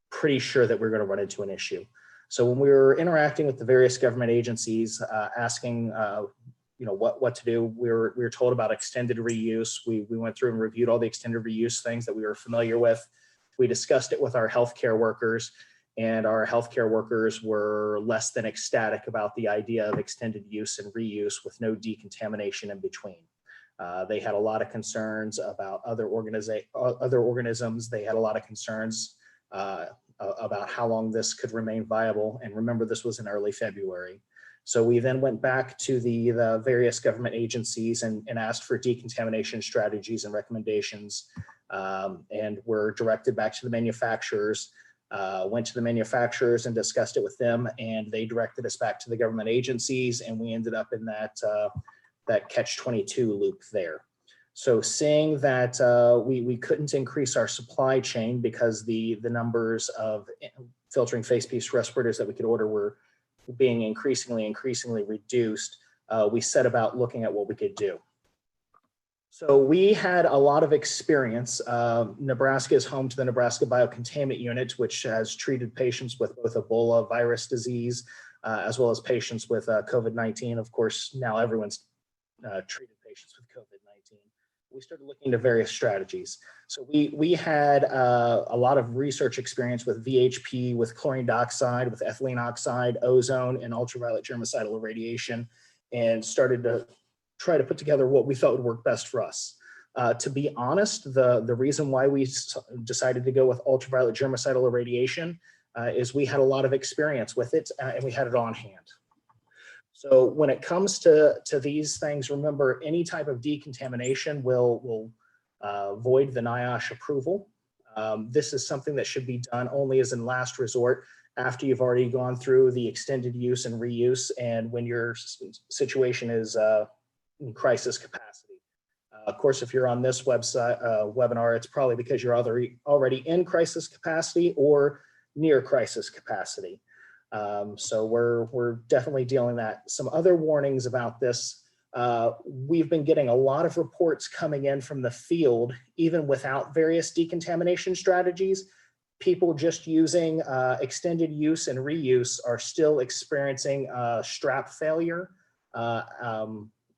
pretty sure that we were going to run into an issue. So when we were interacting with the various government agencies, asking what to do, we were told about extended reuse. We went through and reviewed all the extended reuse things that we were familiar with. We discussed it with our healthcare workers. And our healthcare workers were less than ecstatic about the idea of extended use and reuse with no decontamination in between. They had a lot of concerns about other organisms. They had a lot of concerns about how long this could remain viable. And remember, this was in early February. So we then went back to the various government agencies and asked for decontamination strategies and recommendations, and were directed back to the manufacturers. Went to the manufacturers and discussed it with them, and they directed us back to the government agencies, and we ended up in that catch-22 loop there. So seeing that we couldn't increase our supply chain because the numbers of filtering face piece respirators that we could order were being increasingly reduced, we set about looking at what we could do. So we had a lot of experience. Nebraska is home to the Nebraska Biocontainment Unit, which has treated patients with both Ebola virus disease, as well as patients with COVID-19. Of course, now everyone's treated patients with COVID-19. We started looking into various strategies. So we had a lot of research experience with VHP, with chlorine dioxide, with ethylene oxide, ozone, and ultraviolet germicidal irradiation, and started to try to put together what we felt would work best for us. To be honest, the reason why we decided to go with ultraviolet germicidal irradiation is we had a lot of experience with it, and we had it on hand. So when it comes to these things, remember, any type of decontamination will void the NIOSH approval. This is something that should be done only as in last resort, after you've already gone through the extended use and reuse, and when your situation is in crisis capacity. Of course, if you're on this webinar, it's probably because you're already in crisis capacity or near crisis capacity. So we're definitely dealing that. Some other warnings about this. We've been getting a lot of reports coming in from the field, even without various decontamination strategies. People just using extended use and reuse are still experiencing strap failure,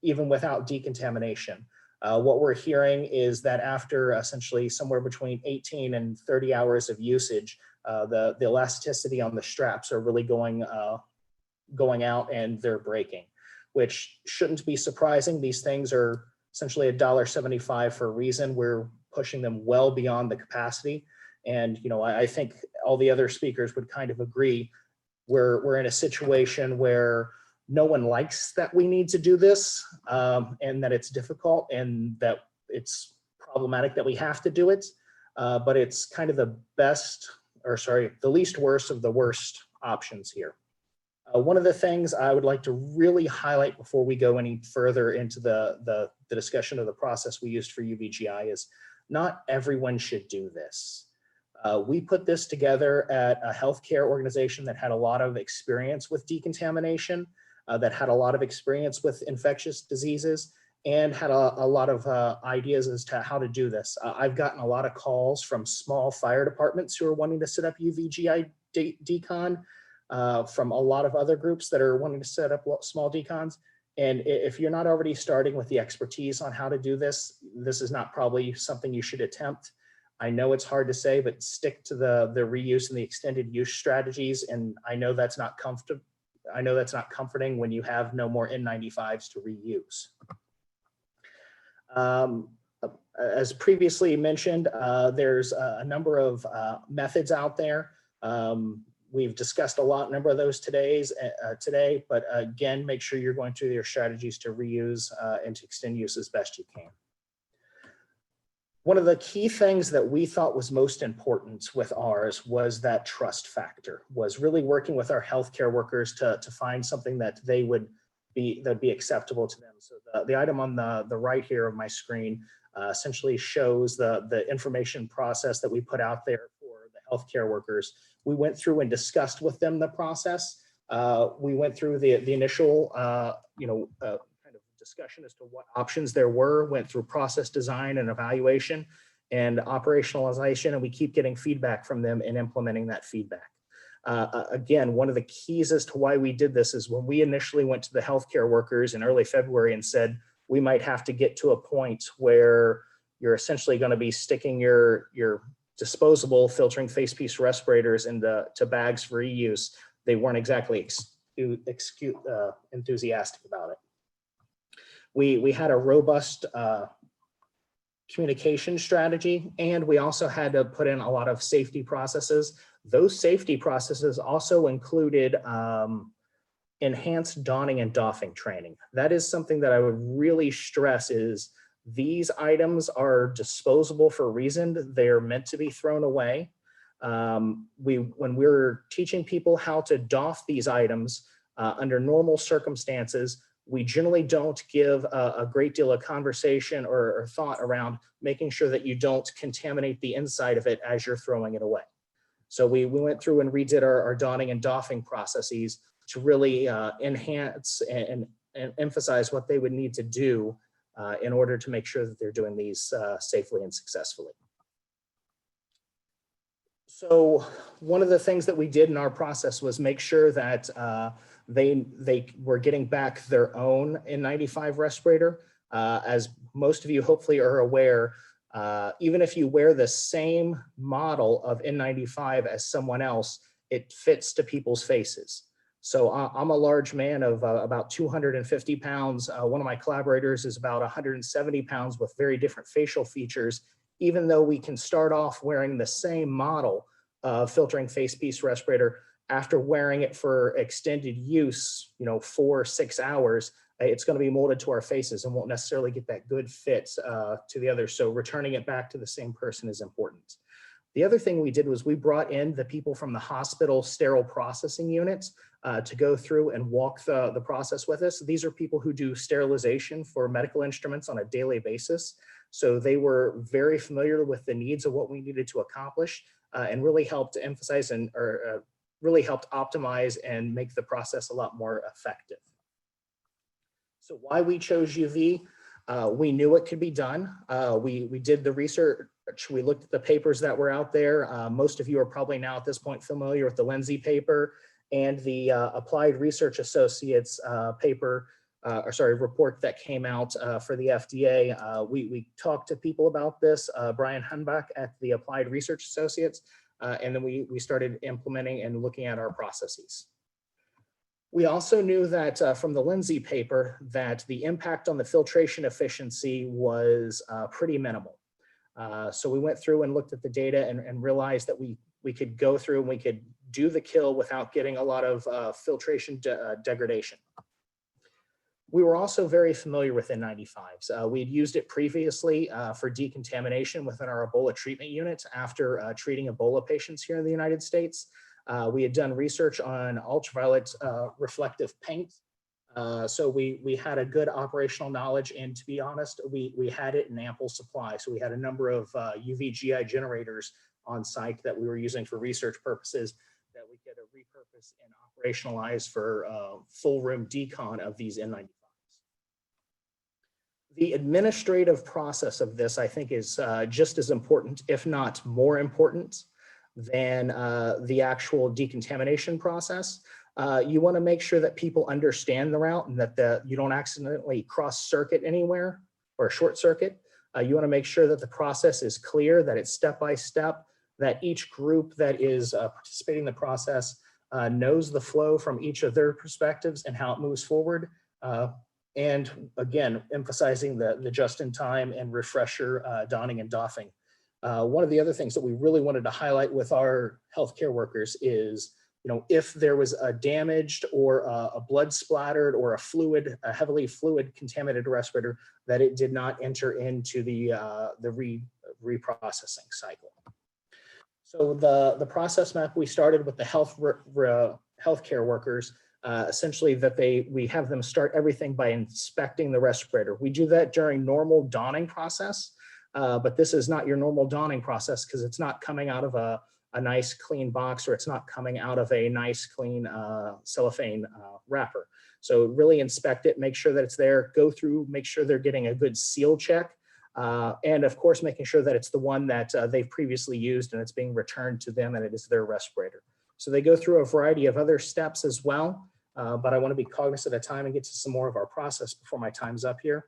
even without decontamination. What we're hearing is that after essentially somewhere between 18 and 30 hours of usage, the elasticity on the straps are really going out and they're breaking, which shouldn't be surprising. These things are essentially $1.75 for a reason. We're pushing them well beyond the capacity. And I think all the other speakers would kind of agree, we're in a situation where no one likes that we need to do this, and that it's difficult and that it's problematic that we have to do it. But it's kind of the least worst of the worst options here. One of the things I would like to really highlight before we go any further into the discussion of the process we used for UVGI is not everyone should do this. We put this together at a healthcare organization that had a lot of experience with decontamination, that had a lot of experience with infectious diseases, and had a lot of ideas as to how to do this. I've gotten a lot of calls from small fire departments who are wanting to set up UVGI decon, from a lot of other groups that are wanting to set up small decons. And if you're not already starting with the expertise on how to do this, this is not probably something you should attempt. I know it's hard to say, but stick to the reuse and the extended use strategies. And I know that's not comfortable. I know that's not comforting when you have no more N95s to reuse. As previously mentioned, there's a number of methods out there. We've discussed a number of those today, but again, make sure you're going through your strategies to reuse and to extend use as best you can. One of the key things that we thought was most important with ours was that trust factor, was really working with our healthcare workers to find something that that'd be acceptable to them. So the item on the right here of my screen essentially shows the information process that we put out there for the healthcare workers. We went through and discussed with them the process. We went through the initial kind of discussion as to what options there were, went through process design and evaluation and operationalization, and we keep getting feedback from them and implementing that feedback. Again, one of the keys as to why we did this is when we initially went to the healthcare workers in early February and said, we might have to get to a point where you're essentially going to be sticking your disposable filtering face piece respirators into bags for reuse. They weren't exactly enthusiastic about it. We had a robust communication strategy, and we also had to put in a lot of safety processes. Those safety processes also included enhanced donning and doffing training. That is something that I would really stress is these items are disposable for a reason. They're meant to be thrown away. When we're teaching people how to doff these items under normal circumstances, we generally don't give a great deal of conversation or thought around making sure that you don't contaminate the inside of it as you're throwing it away. So we went through and redid our donning and doffing processes to really enhance and emphasize what they would need to do in order to make sure that they're doing these safely and successfully. So one of the things that we did in our process was make sure that they were getting back their own N95 respirator. As most of you hopefully are aware, even if you wear the same model of N95 as someone else, it fits to people's faces. So I'm a large man of about 250 pounds. One of my collaborators is about 170 pounds with very different facial features. Even though we can start off wearing the same model of filtering face piece respirator, after wearing it for extended use, 4 or 6 hours, it's going to be molded to our faces and won't necessarily get that good fit to the others. So returning it back to the same person is important. The other thing we did was we brought in the people from the hospital sterile processing units to go through and walk the process with us. These are people who do sterilization for medical instruments on a daily basis. So they were very familiar with the needs of what we needed to accomplish and really helped emphasize or really helped optimize and make the process a lot more effective. So why we chose UV? We knew it could be done. We did the research. We looked at the papers that were out there. Most of you are probably now at this point familiar with the Lindsay paper and the Applied Research Associates report that came out for the FDA. We talked to people about this, Brian Hunbach at the Applied Research Associates, and then we started implementing and looking at our processes. We also knew that from the Lindsay paper that the impact on the filtration efficiency was pretty minimal. So we went through and looked at the data and realized that we we could go through and we could do the kill without getting a lot of filtration degradation. We were also very familiar with N95s. We had used it previously for decontamination within our Ebola treatment unit after treating Ebola patients here in the United States. We had done research on ultraviolet reflective paint. So we had a good operational knowledge, and to be honest, we had it in ample supply. So we had a number of UV-GI generators on site that we were using for research purposes that we could repurpose and operationalize for full room decon of these N95s. The administrative process of this, I think, is just as important, if not more important, than the actual decontamination process. You want to make sure that people understand the route and that you don't accidentally cross circuit anywhere or short circuit. You want to make sure that the process is clear, that it's step by step, that each group that is participating in the process knows the flow from each of their perspectives and how it moves forward. And again, emphasizing the just-in-time and refresher donning and doffing. One of the other things that we really wanted to highlight with our healthcare workers is, if there was a damaged or a blood splattered or a heavily fluid contaminated respirator, that it did not enter into the reprocessing cycle. So the process map, we started with the healthcare workers, essentially that we have them start everything by inspecting the respirator. We do that during normal donning process, but this is not your normal donning process because it's not coming out of a nice clean box, or it's not coming out of a nice clean cellophane wrapper. So really inspect it, make sure that it's there, go through, make sure they're getting a good seal check. And of course, making sure that it's the one that they've previously used and it's being returned to them and it is their respirator. So they go through a variety of other steps as well, but I want to be cognizant of time and get to some more of our process before my time's up here.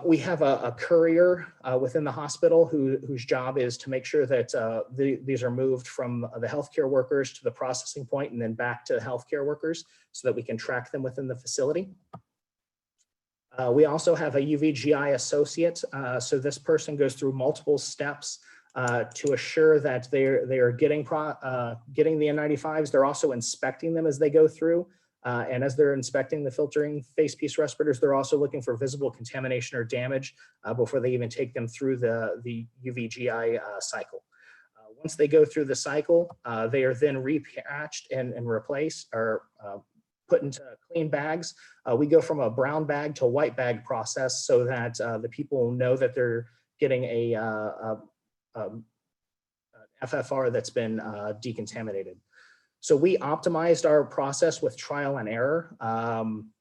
We have a courier within the hospital whose job is to make sure that these are moved from the healthcare workers to the processing point and then back to the healthcare workers so that we can track them within the facility. We also have a UV-GI associate. So this person goes through multiple steps to assure that they are getting the N95s. They're also inspecting them as they go through. And as they're inspecting the filtering face piece respirators, they're also looking for visible contamination or damage before they even take them through the UV-GI cycle. Once they go through the cycle, they are then repatched and replaced or put into clean bags. We go from a brown bag to a white bag process so that the people know that they're getting a FFR that's been decontaminated. So we optimized our process with trial and error.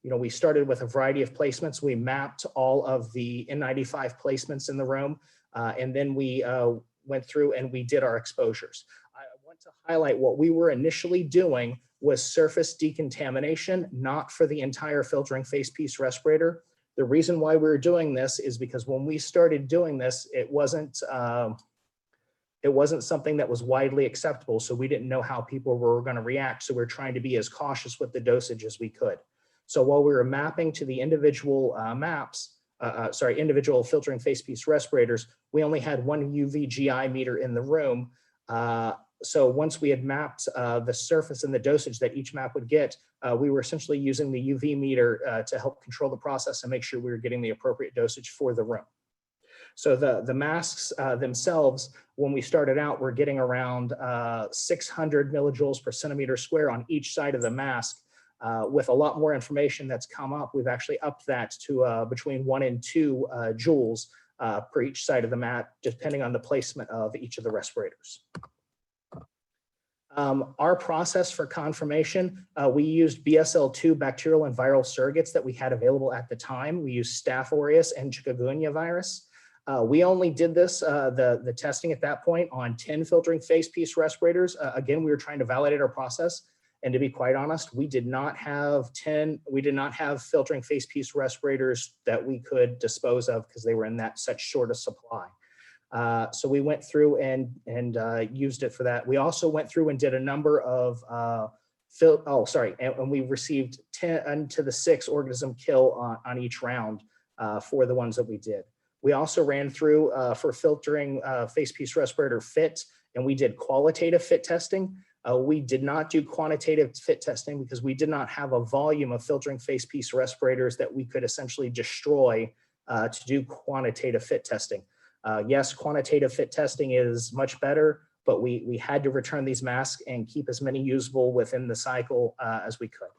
We started with a variety of placements. We mapped all of the N95 placements in the room, and then we went through and we did our exposures. I want to highlight what we were initially doing was surface decontamination, not for the entire filtering face piece respirator. The reason why we were doing this is because when we started doing this, it wasn't something that was widely acceptable. So we didn't know how people were going to react. So we're trying to be as cautious with the dosage as we could. So while we were mapping to the individual individual filtering face piece respirators, we only had one UV-GI meter in the room. So once we had mapped the surface and the dosage that each map would get, we were essentially using the UV meter to help control the process and make sure we were getting the appropriate dosage for the room. So the masks themselves, when we started out, we're getting around 600 millijoules per centimeter square on each side of the mask. With a lot more information that's come up, we've actually upped that to between 1 and 2 joules per each side of the mat, depending on the placement of each of the respirators. Our process for confirmation, we used BSL-2 bacterial and viral surrogates that we had available at the time. We used Staph aureus and chikungunya virus. We only did this, the testing at that point on 10 filtering face piece respirators. Again, we were trying to validate our process. And to be quite honest, we did not have filtering face piece respirators that we could dispose of because they were in such short a supply. So we went through and used it for that. We also went through and did a number of, and we received 10 to the 6 organism kill on each round for the ones that we did. We also ran through for filtering face piece respirator fit and we did qualitative fit testing. We did not do quantitative fit testing because we did not have a volume of filtering face piece respirators that we could essentially destroy to do quantitative fit testing. Yes, quantitative fit testing is much better, but we had to return these masks and keep as many usable within the cycle as we could.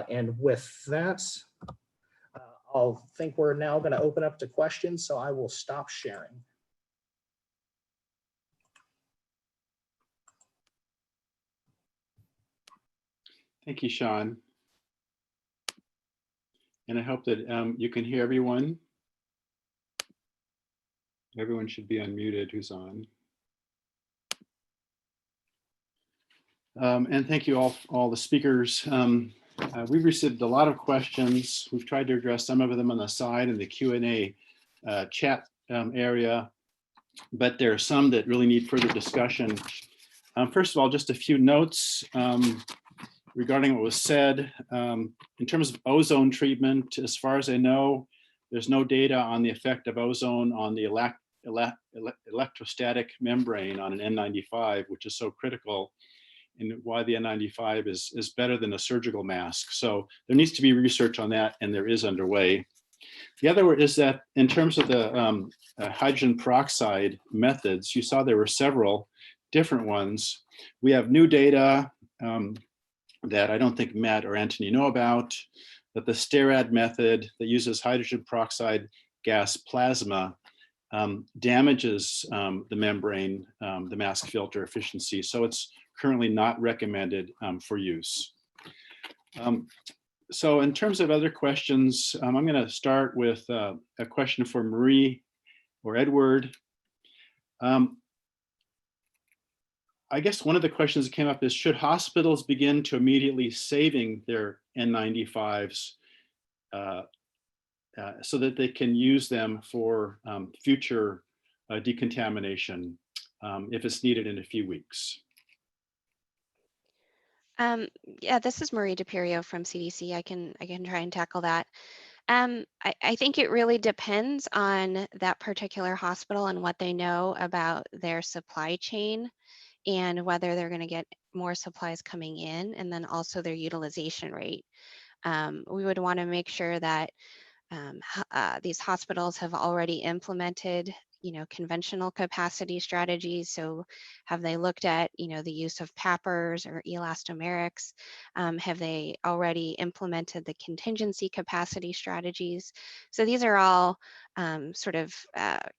And with that, I'll think we're now going to open up to questions, so I will stop sharing. Thank you, Sean. And I hope that you can hear everyone. Everyone should be unmuted who's on. And thank you all the speakers. We've received a lot of questions. We've tried to address some of them on the side in the Q&A chat area, but there are some that really need further discussion. First of all, just a few notes regarding what was said. In terms of ozone treatment, as far as I know, there's no data on the effect of ozone on the electrostatic membrane on an N95, which is so critical, and why the N95 is better than a surgical mask. So there needs to be research on that, and there is underway. The other is that in terms of the hydrogen peroxide methods, you saw there were several different ones. We have new data that I don't think Matt or Anthony know about, that the STERAD method that uses hydrogen peroxide gas plasma damages the membrane, the mask filter efficiency. So it's currently not recommended for use. So in terms of other questions, I'm going to start with a question for Marie or Edward. I guess one of the questions that came up is, should hospitals begin to immediately saving their N95s so that they can use them for future decontamination if it's needed in a few weeks? Yeah, this is Marie DePerio from CDC. I can try and tackle that. I think it really depends on that particular hospital and what they know about their supply chain and whether they're going to get more supplies coming in, and then also their utilization rate. We would want to make sure that these hospitals have already implemented, conventional capacity strategies. So have they looked at, the use of PAPRs or elastomerics? Have they already implemented the contingency capacity strategies? So these are all sort of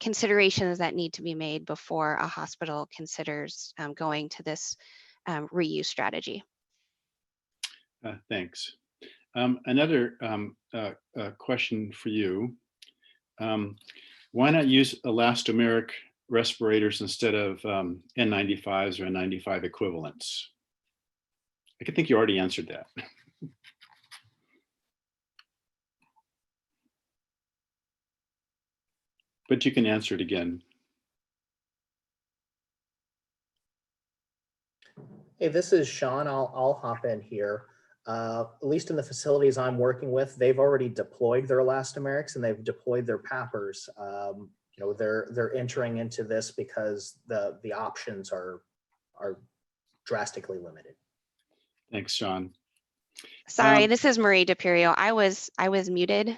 considerations that need to be made before a hospital considers going to this reuse strategy. Thanks. Another question for you. Why not use elastomeric respirators instead of N95s or N95 equivalents? I think you already answered that. But you can answer it again. Hey, this is Sean. I'll hop in here. At least in the facilities I'm working with, they've already deployed their elastomerics and they've deployed their PAPRs. They're entering into this because the options are drastically limited. Thanks, Sean. Sorry, this is Marie DePerio. I was muted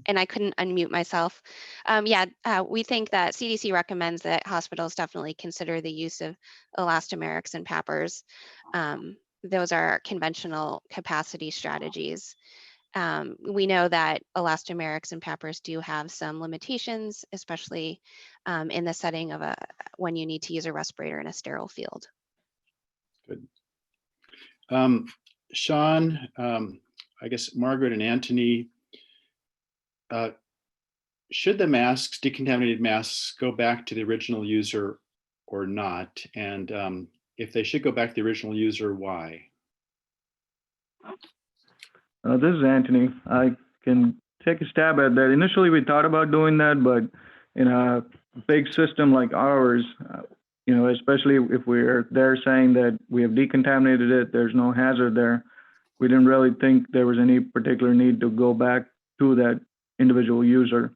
and I couldn't unmute myself. We think that CDC recommends that hospitals definitely consider the use of elastomerics and PAPRs. Those are conventional capacity strategies. We know that elastomerics and PAPRs do have some limitations, especially in the setting of when you need to use a respirator in a sterile field. Good. Sean, I guess Margaret and Anthony, should the masks, decontaminated masks, go back to the original user or not? And if they should go back to the original user, why? This is Anthony. I can take a stab at that. Initially, we thought about doing that, but in a big system like ours, especially if we're there saying that we have decontaminated it, there's no hazard there, we didn't really think there was any particular need to go back to that individual user.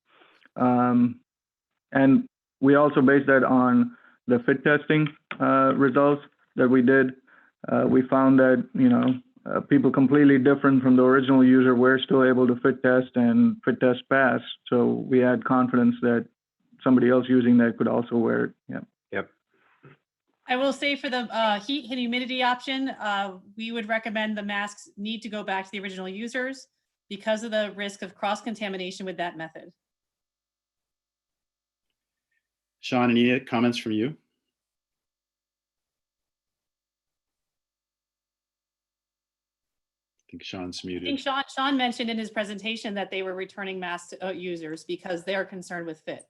And we also based that on, the fit testing results that we did, we found that, people completely different from the original user were still able to fit test and fit test pass. So we had confidence that somebody else using that could also wear it. Yeah. Yep. I will say for the heat and humidity option, we would recommend the masks need to go back to the original users because of the risk of cross-contamination with that method. Sean, any comments from you? I think Sean's I muted. think Sean mentioned in his presentation that they were returning mask users because they are concerned with fit.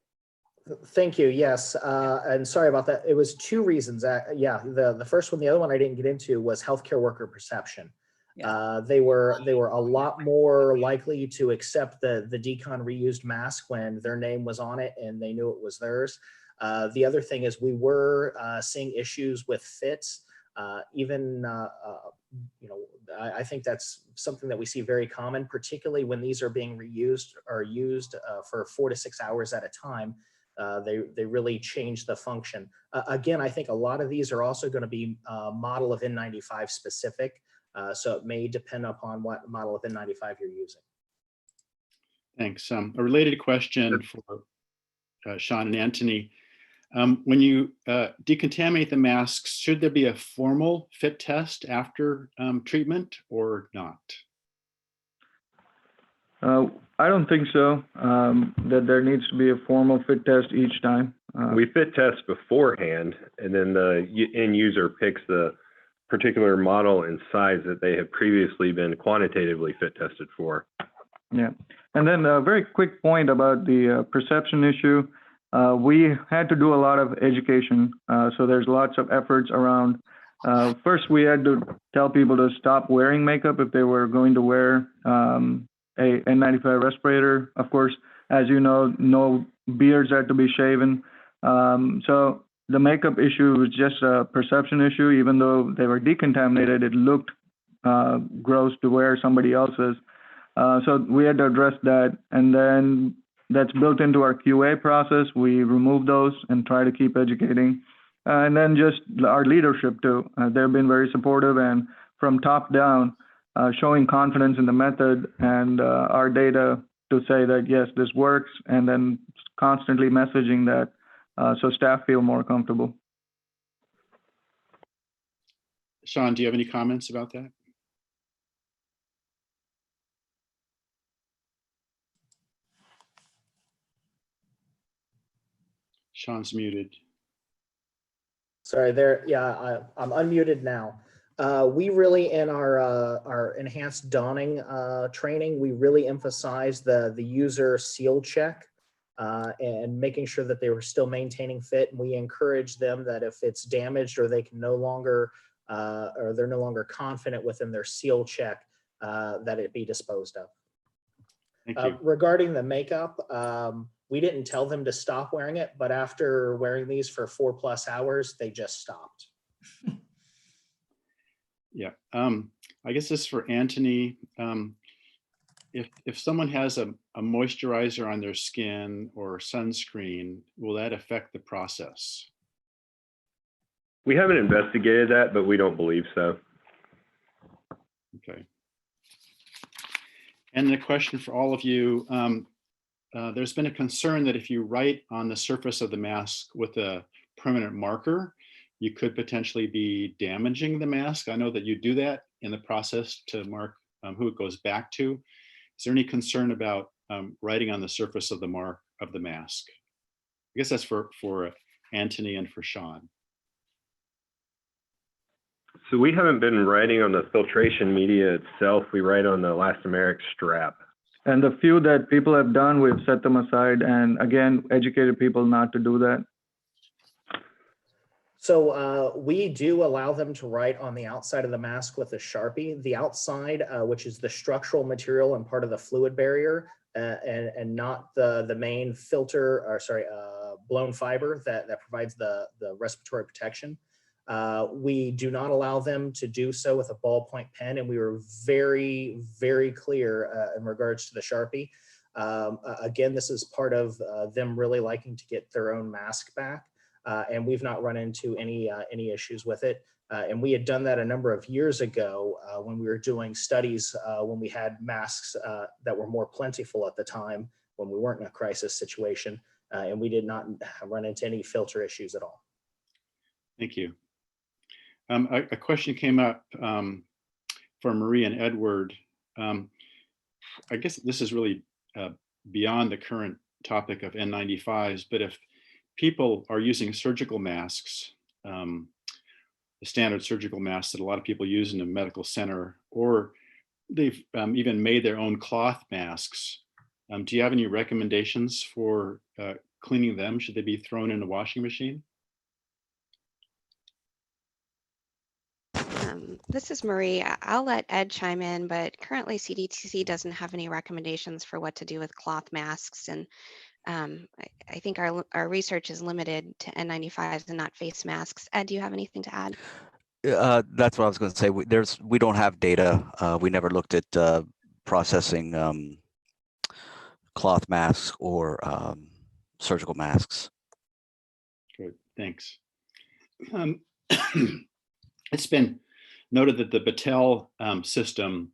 Thank you. Yes, and sorry about that. It was two reasons. Yeah, the first one, the other one I didn't get into was healthcare worker perception. Yeah. They were a lot more likely to accept the Decon reused mask when their name was on it and they knew it was theirs. The other thing is we were seeing issues with fits. I think that's something that we see very common, particularly when these are being reused or used for 4 to 6 hours at a time. They really change the function. Again, I think a lot of these are also going to be model of N95 specific. So it may depend upon what model of N95 you're using. Thanks. A related question for Sean and Anthony. When you decontaminate the masks, should there be a formal fit test after treatment or not? I don't think so, that there needs to be a formal fit test each time. We fit test beforehand, and then the end user picks the particular model and size that they have previously been quantitatively fit tested for. Yeah, and then a very quick point about the perception issue. We had to do a lot of education, so there's lots of efforts around. First, we had to tell people to stop wearing makeup if they were going to wear a N95 respirator. Of course, as you know, no beards had to be shaven. So the makeup issue was just a perception issue. Even though they were decontaminated, it looked gross to wear somebody else's. So we had to address that. And then that's built into our QA process. We remove those and try to keep educating. And then just our leadership too. They've been very supportive and from top down, showing confidence in the method and our data to say that, yes, this works, and then constantly messaging that so staff feel more comfortable. Sean, do you have any comments about that? Sean's muted. Sorry, there. Yeah, I'm unmuted now. We really, in our enhanced donning training, we really emphasize the user seal check and making sure that they were still maintaining fit. And we encourage them that if it's damaged or they can no longer or they're no longer confident within their seal check, that it be disposed of. Thank you. Regarding the makeup, we didn't tell them to stop wearing it, but after wearing these for 4+ hours, they just stopped. Yeah, I guess this is for Anthony. If someone has a moisturizer on their skin or sunscreen, will that affect the process? We haven't investigated that, but we don't believe so. Okay. And the question for all of you, there's been a concern that if you write on the surface of the mask with a permanent marker, you could potentially be damaging the mask. I know that you do that in the process to mark who it goes back to. Is there any concern about writing on the surface of the mask? I guess that's for Anthony and for Sean. So we haven't been writing on the filtration media itself. We write on the elastomeric strap. And the few that people have done, we've set them aside and again, educated people not to do that. So we do allow them to write on the outside of the mask with a Sharpie. The outside, which is the structural material and part of the fluid barrier, and not the main filter, or sorry, blown fiber that provides the respiratory protection. We do not allow them to do so with a ballpoint pen, and we were very, very clear in regards to the Sharpie. Again, this is part of them really liking to get their own mask back. and we've not run into any issues with it. And we had done that a number of years ago when we were doing studies when we had masks that were more plentiful at the time, when we weren't in a crisis situation, and we did not run into any filter issues at all. Thank you. A question came up for Marie and Edward. I guess this is really beyond the current topic of N95s, but if people are using surgical masks, the standard surgical masks that a lot of people use in a medical center, or they've even made their own cloth masks, do you have any recommendations for cleaning them? Should they be thrown in a washing machine? This is Marie. I'll let Ed chime in, but currently CDC doesn't have any recommendations for what to do with cloth masks. And I think our research is limited to N95s and not face masks. Ed, do you have anything to add? That's what I was going to say. We don't have data. We never looked at processing cloth masks or surgical masks. Good, thanks. It's been noted that the Battelle system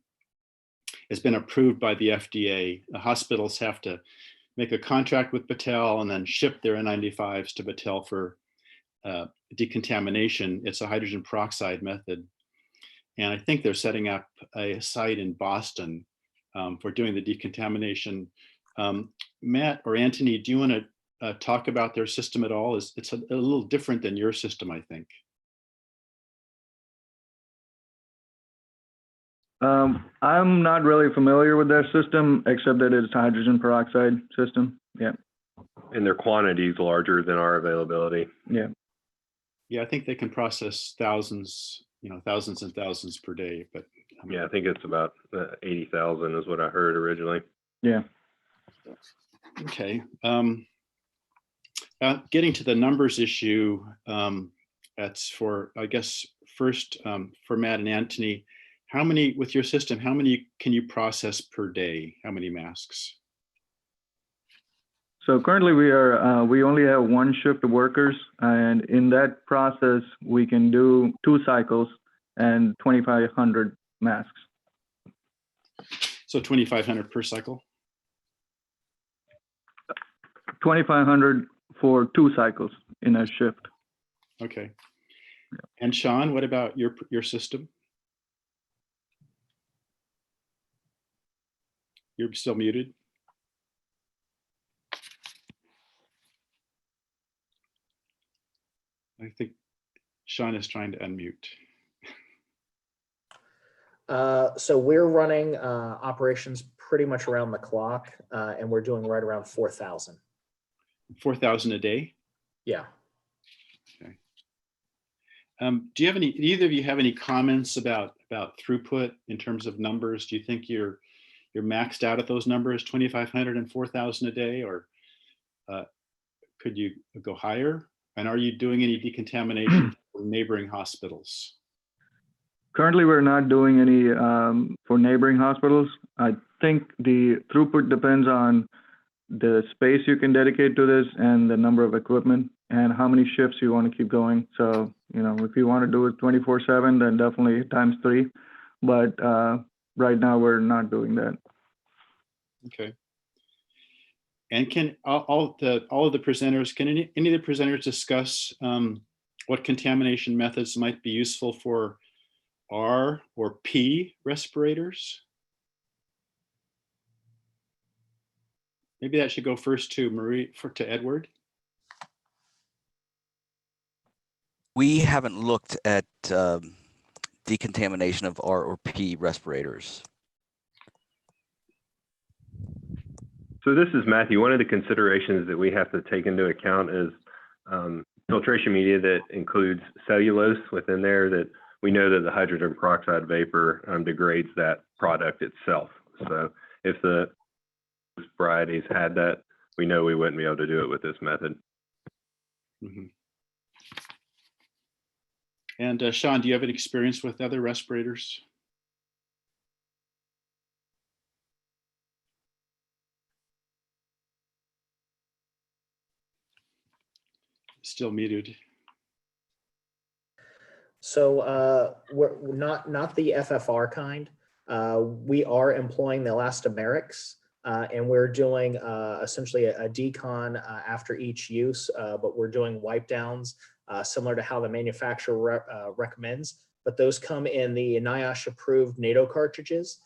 has been approved by the FDA. The hospitals have to make a contract with Battelle and then ship their N95s to Battelle for decontamination. It's a hydrogen peroxide method. And I think they're setting up a site in Boston for doing the decontamination. Matt or Anthony, do you want to talk about their system at all? It's a little different than your system, I think. I'm not really familiar with their system, except that it's a hydrogen peroxide system. Yeah. And their quantity is larger than our availability. Yeah. Yeah, I think they can process thousands and thousands per day. But yeah, I think it's about 80,000 is what I heard originally. Yeah. Okay. Getting to the numbers issue, that's for, I guess, first for Matt and Anthony. How many, with your system, how many can you process per day? How many masks? So currently we only have one shift of workers, and in that process we can do 2 cycles and 2,500 masks. So 2,500 per cycle? 2,500 for 2 cycles in a shift. Okay. And Sean, what about your system? You're still muted. I think Sean is trying to unmute. So we're running operations pretty much around the clock, and we're doing right around 4,000. 4,000 a day? Yeah. Okay. Do either of you have any comments about throughput in terms of numbers? Do you think you're maxed out at those numbers, 2,500 and 4,000 a day, or could you go higher? And are you doing any decontamination for neighboring hospitals? Currently, we're not doing any for neighboring hospitals. I think the throughput depends on the space you can dedicate to this and the number of equipment and how many shifts you want to keep going. So, if you want to do it 24/7, then definitely times 3. But right now, we're not doing that. Okay. And can all of the presenters, can any of the presenters discuss what contamination methods might be useful for R or P respirators? Maybe that should go first to Marie, to Edward. We haven't looked at decontamination of R or P respirators. So this is Matthew. One of the considerations that we have to take into account is filtration media that includes cellulose within there, that we know that the hydrogen peroxide vapor degrades that product itself. So if the varieties had that, we know we wouldn't be able to do it with this method. Mm-hmm. And Sean, do you have any experience with other respirators? still muted. So we're not the FFR kind. We are employing the elastomerics, and we're doing essentially a decon after each use, but we're doing wipe downs similar to how the manufacturer recommends. But those come in the NIOSH approved NATO cartridges.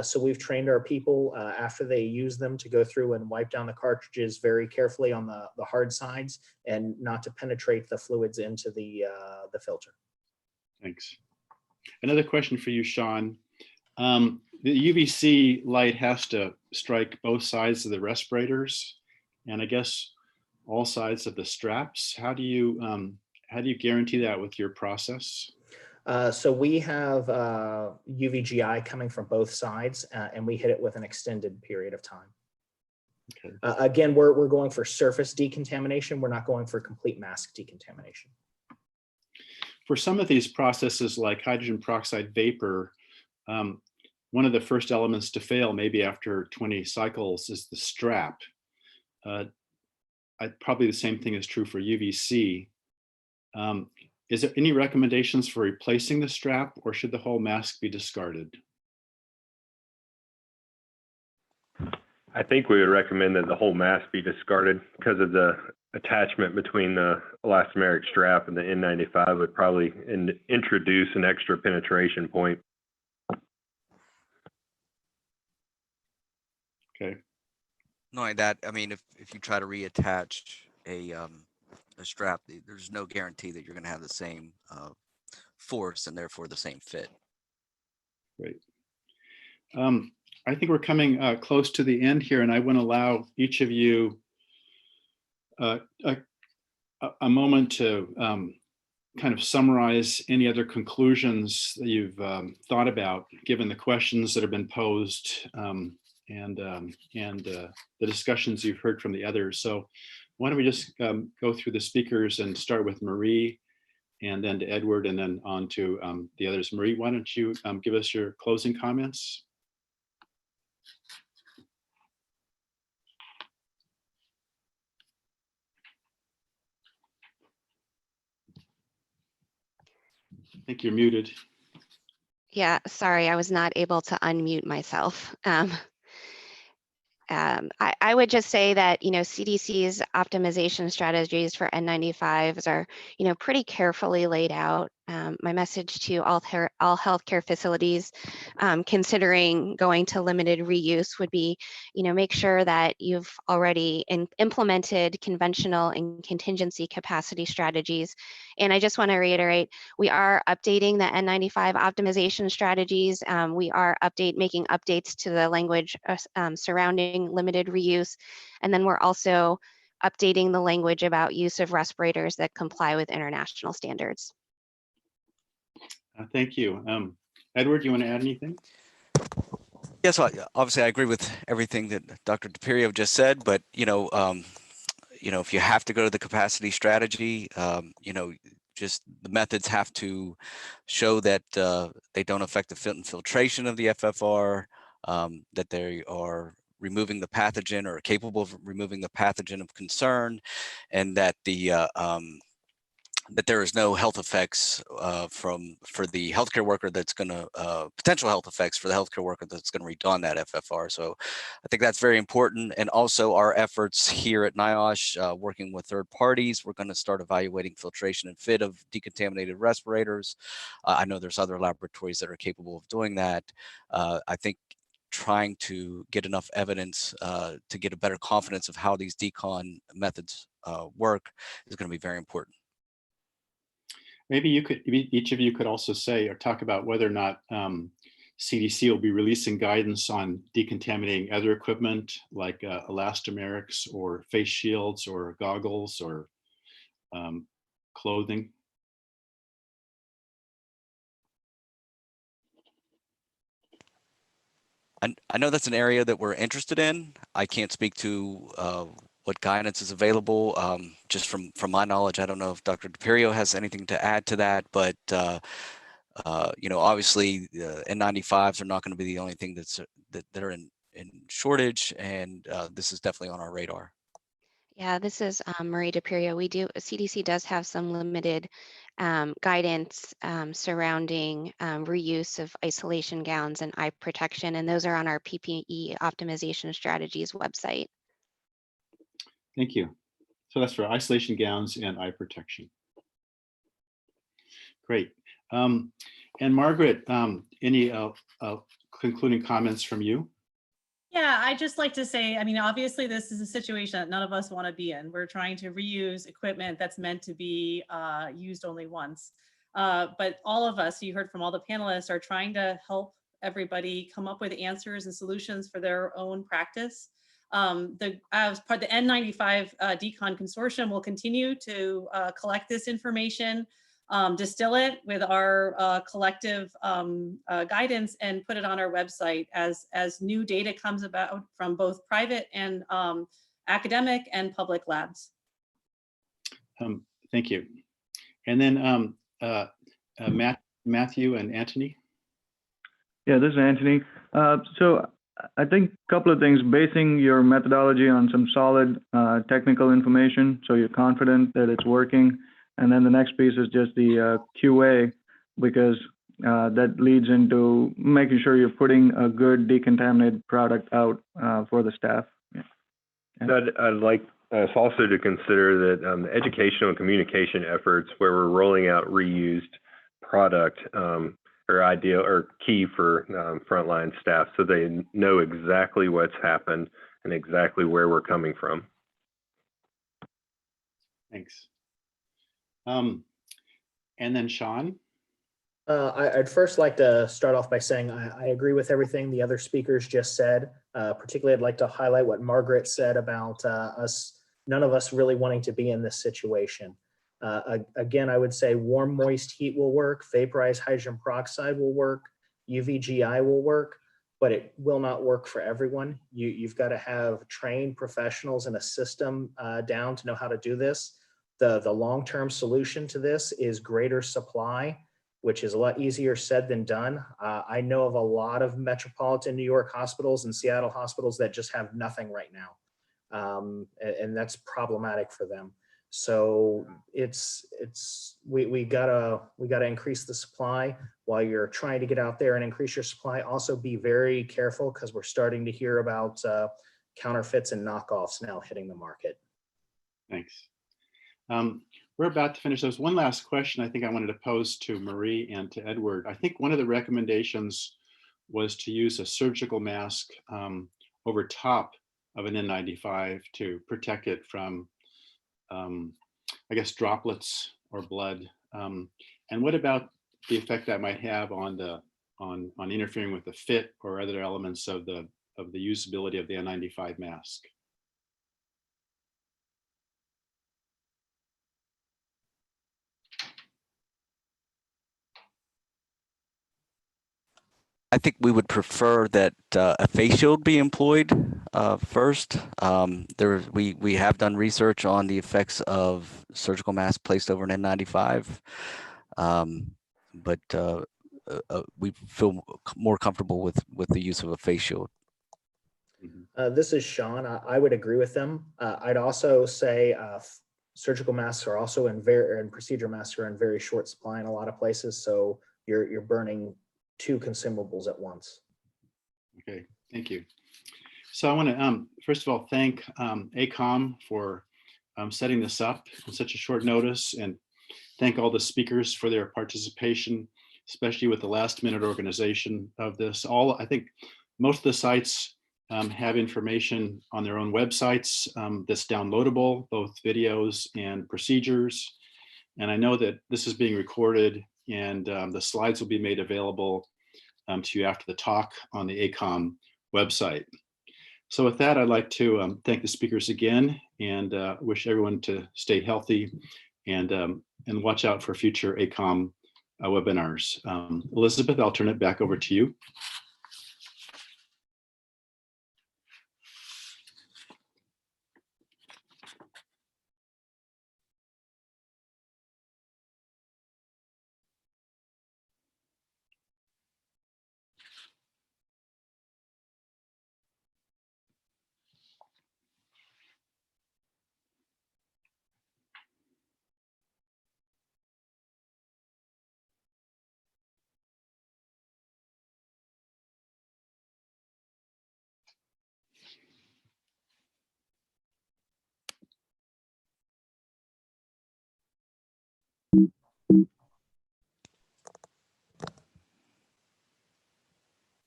So we've trained our people after they use them to go through and wipe down the cartridges very carefully on the hard sides and not to penetrate the fluids into the filter. Thanks. Another question for you, Sean. The UVC light has to strike both sides of the respirators, and I guess all sides of the straps. How do you guarantee that with your process? So we have UVGI coming from both sides, and we hit it with an extended period of time. Okay. Again, we're going for surface decontamination. We're not going for complete mask decontamination. For some of these processes like hydrogen peroxide vapor, one of the first elements to fail maybe after 20 cycles is the strap. Probably the same thing is true for UVC. Is there any recommendations for replacing the strap, or should the whole mask be discarded? I think we would recommend that the whole mask be discarded because of the attachment between the elastomeric strap and the N95 would probably introduce an extra penetration point. Okay. Not only that, I mean, if you try to reattach a strap, there's no guarantee that you're going to have the same force and therefore the same fit. Great. I think we're coming close to the end here, and I want to allow each of you a moment to kind of summarize any other conclusions that you've thought about, given the questions that have been posed and the discussions you've heard from the others. So why don't we just go through the speakers and start with Marie, and then to Edward, and then on to the others. Marie, why don't you give us your closing comments? I think you're muted. Yeah, sorry, I was not able to unmute myself. I would just say that, CDC's optimization strategies for N95s are, pretty carefully laid out. My message to all healthcare facilities considering going to limited reuse would be, make sure that you've already implemented conventional and contingency capacity strategies. And I just want to reiterate, we are updating the N95 optimization strategies. We are making updates to the language surrounding limited reuse. And then we're also updating the language about use of respirators that comply with international standards. Thank you. Edward, you want to add anything? Yes, obviously I agree with everything that Dr. DiPiero just said, but if you have to go to the capacity strategy, just the methods have to show that they don't affect the infiltration of the FFR, that they are removing the pathogen or are capable of removing the pathogen of concern, and that that there is no health effects for the healthcare worker that's going to potential health effects for the healthcare worker that's going to redon that FFR. So I think that's very important. And also our efforts here at NIOSH, working with third parties, we're going to start evaluating filtration and fit of decontaminated respirators. I know there's other laboratories that are capable of doing that. I think trying to get enough evidence to get a better confidence of how these decon methods work is going to be very important. Maybe each of you could also say or talk about whether or not CDC will be releasing guidance on decontaminating other equipment like elastomerics or face shields or goggles or clothing. I know that's an area that we're interested in. I can't speak to what guidance is available. Just from my knowledge, I don't know if Dr. DiPiero has anything to add to that, but obviously N95s are not going to be the only thing that are in shortage, and this is definitely on our radar. Yeah, this is Marie DePerio. CDC does have some limited guidance surrounding reuse of isolation gowns and eye protection, and those are on our PPE optimization strategies website. Thank you. So that's for isolation gowns and eye protection. Great. And Margaret, any concluding comments from you? Yeah, I just like to say, I mean, obviously this is a situation that none of us want to be in. We're trying to reuse equipment that's meant to be used only once. But all of us, you heard from all the panelists, are trying to help everybody come up with answers and solutions for their own practice. As part of the N95 Decon Consortium will continue to collect this information, distill it with our collective guidance and put it on our website as new data comes about from both private and academic and public labs. Thank you. And then Matthew and Anthony. Yeah, this is Anthony. So I think a couple of things: basing your methodology on some solid technical information, so you're confident that it's working. And then the next piece is just the QA, because that leads into making sure you're putting a good decontaminated product out for the staff. Yeah. I'd like us also to consider that the educational and communication efforts where we're rolling out reused product are ideal or key for frontline staff, so they know exactly what's happened and exactly where we're coming from. Thanks. And then Sean. I'd first like to start off by saying I agree with everything the other speakers just said. Particularly, I'd like to highlight what Margaret said about none of us really wanting to be in this situation. Again, I would say warm, moist heat will work, vaporized hydrogen peroxide will work, UVGI will work, but it will not work for everyone. You've got to have trained professionals in a system down to know how to do this. The long-term solution to this is greater supply, which is a lot easier said than done. I know of a lot of metropolitan New York hospitals and Seattle hospitals that just have nothing right now. And that's problematic for them. So we gotta increase the supply. While you're trying to get out there and increase your supply, also be very careful, because we're starting to hear about counterfeits and knockoffs now hitting the market. Thanks. We're about to finish. There's one last question I think I wanted to pose to Marie and to Edward. I think one of the recommendations was to use a surgical mask over top of an N95 to protect it from, I guess, droplets or blood. And what about the effect that might have on interfering with the fit or other elements of the usability of the N95 mask? I think we would prefer that a face shield be employed first. We have done research on the effects of surgical masks placed over an N95, but we feel more comfortable with the use of a face shield. This is Sean. I would agree with them. I'd also say surgical masks are also and procedure masks are in very short supply in a lot of places. So you're burning two consumables at once. Okay, thank you. So I want to first of all thank ACOM for setting this up in such a short notice, and thank all the speakers for their participation, especially with the last minute organization of this. I think most of the sites have information on their own websites that's downloadable, both videos and procedures. And I know that this is being recorded, and the slides will be made available to you after the talk on the ACOM website. So with that, I'd like to thank the speakers again, and wish everyone to stay healthy and watch out for future ACOM webinars. Elizabeth, I'll turn it back over to you.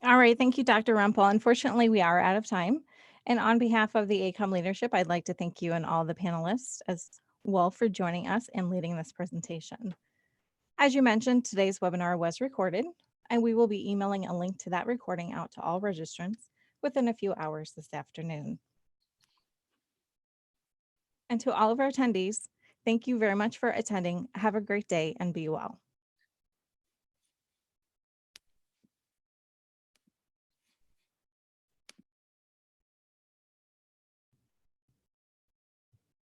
All right, thank you, Dr. Rumpel. Unfortunately, we are out of time. And on behalf of the ACOM leadership, I'd like to thank you and all the panelists as well for joining us and leading this presentation. As you mentioned, today's webinar was recorded, and we will be emailing a link to that recording out to all registrants within a few hours this afternoon. And to all of our attendees, thank you very much for attending. Have a great day and be well.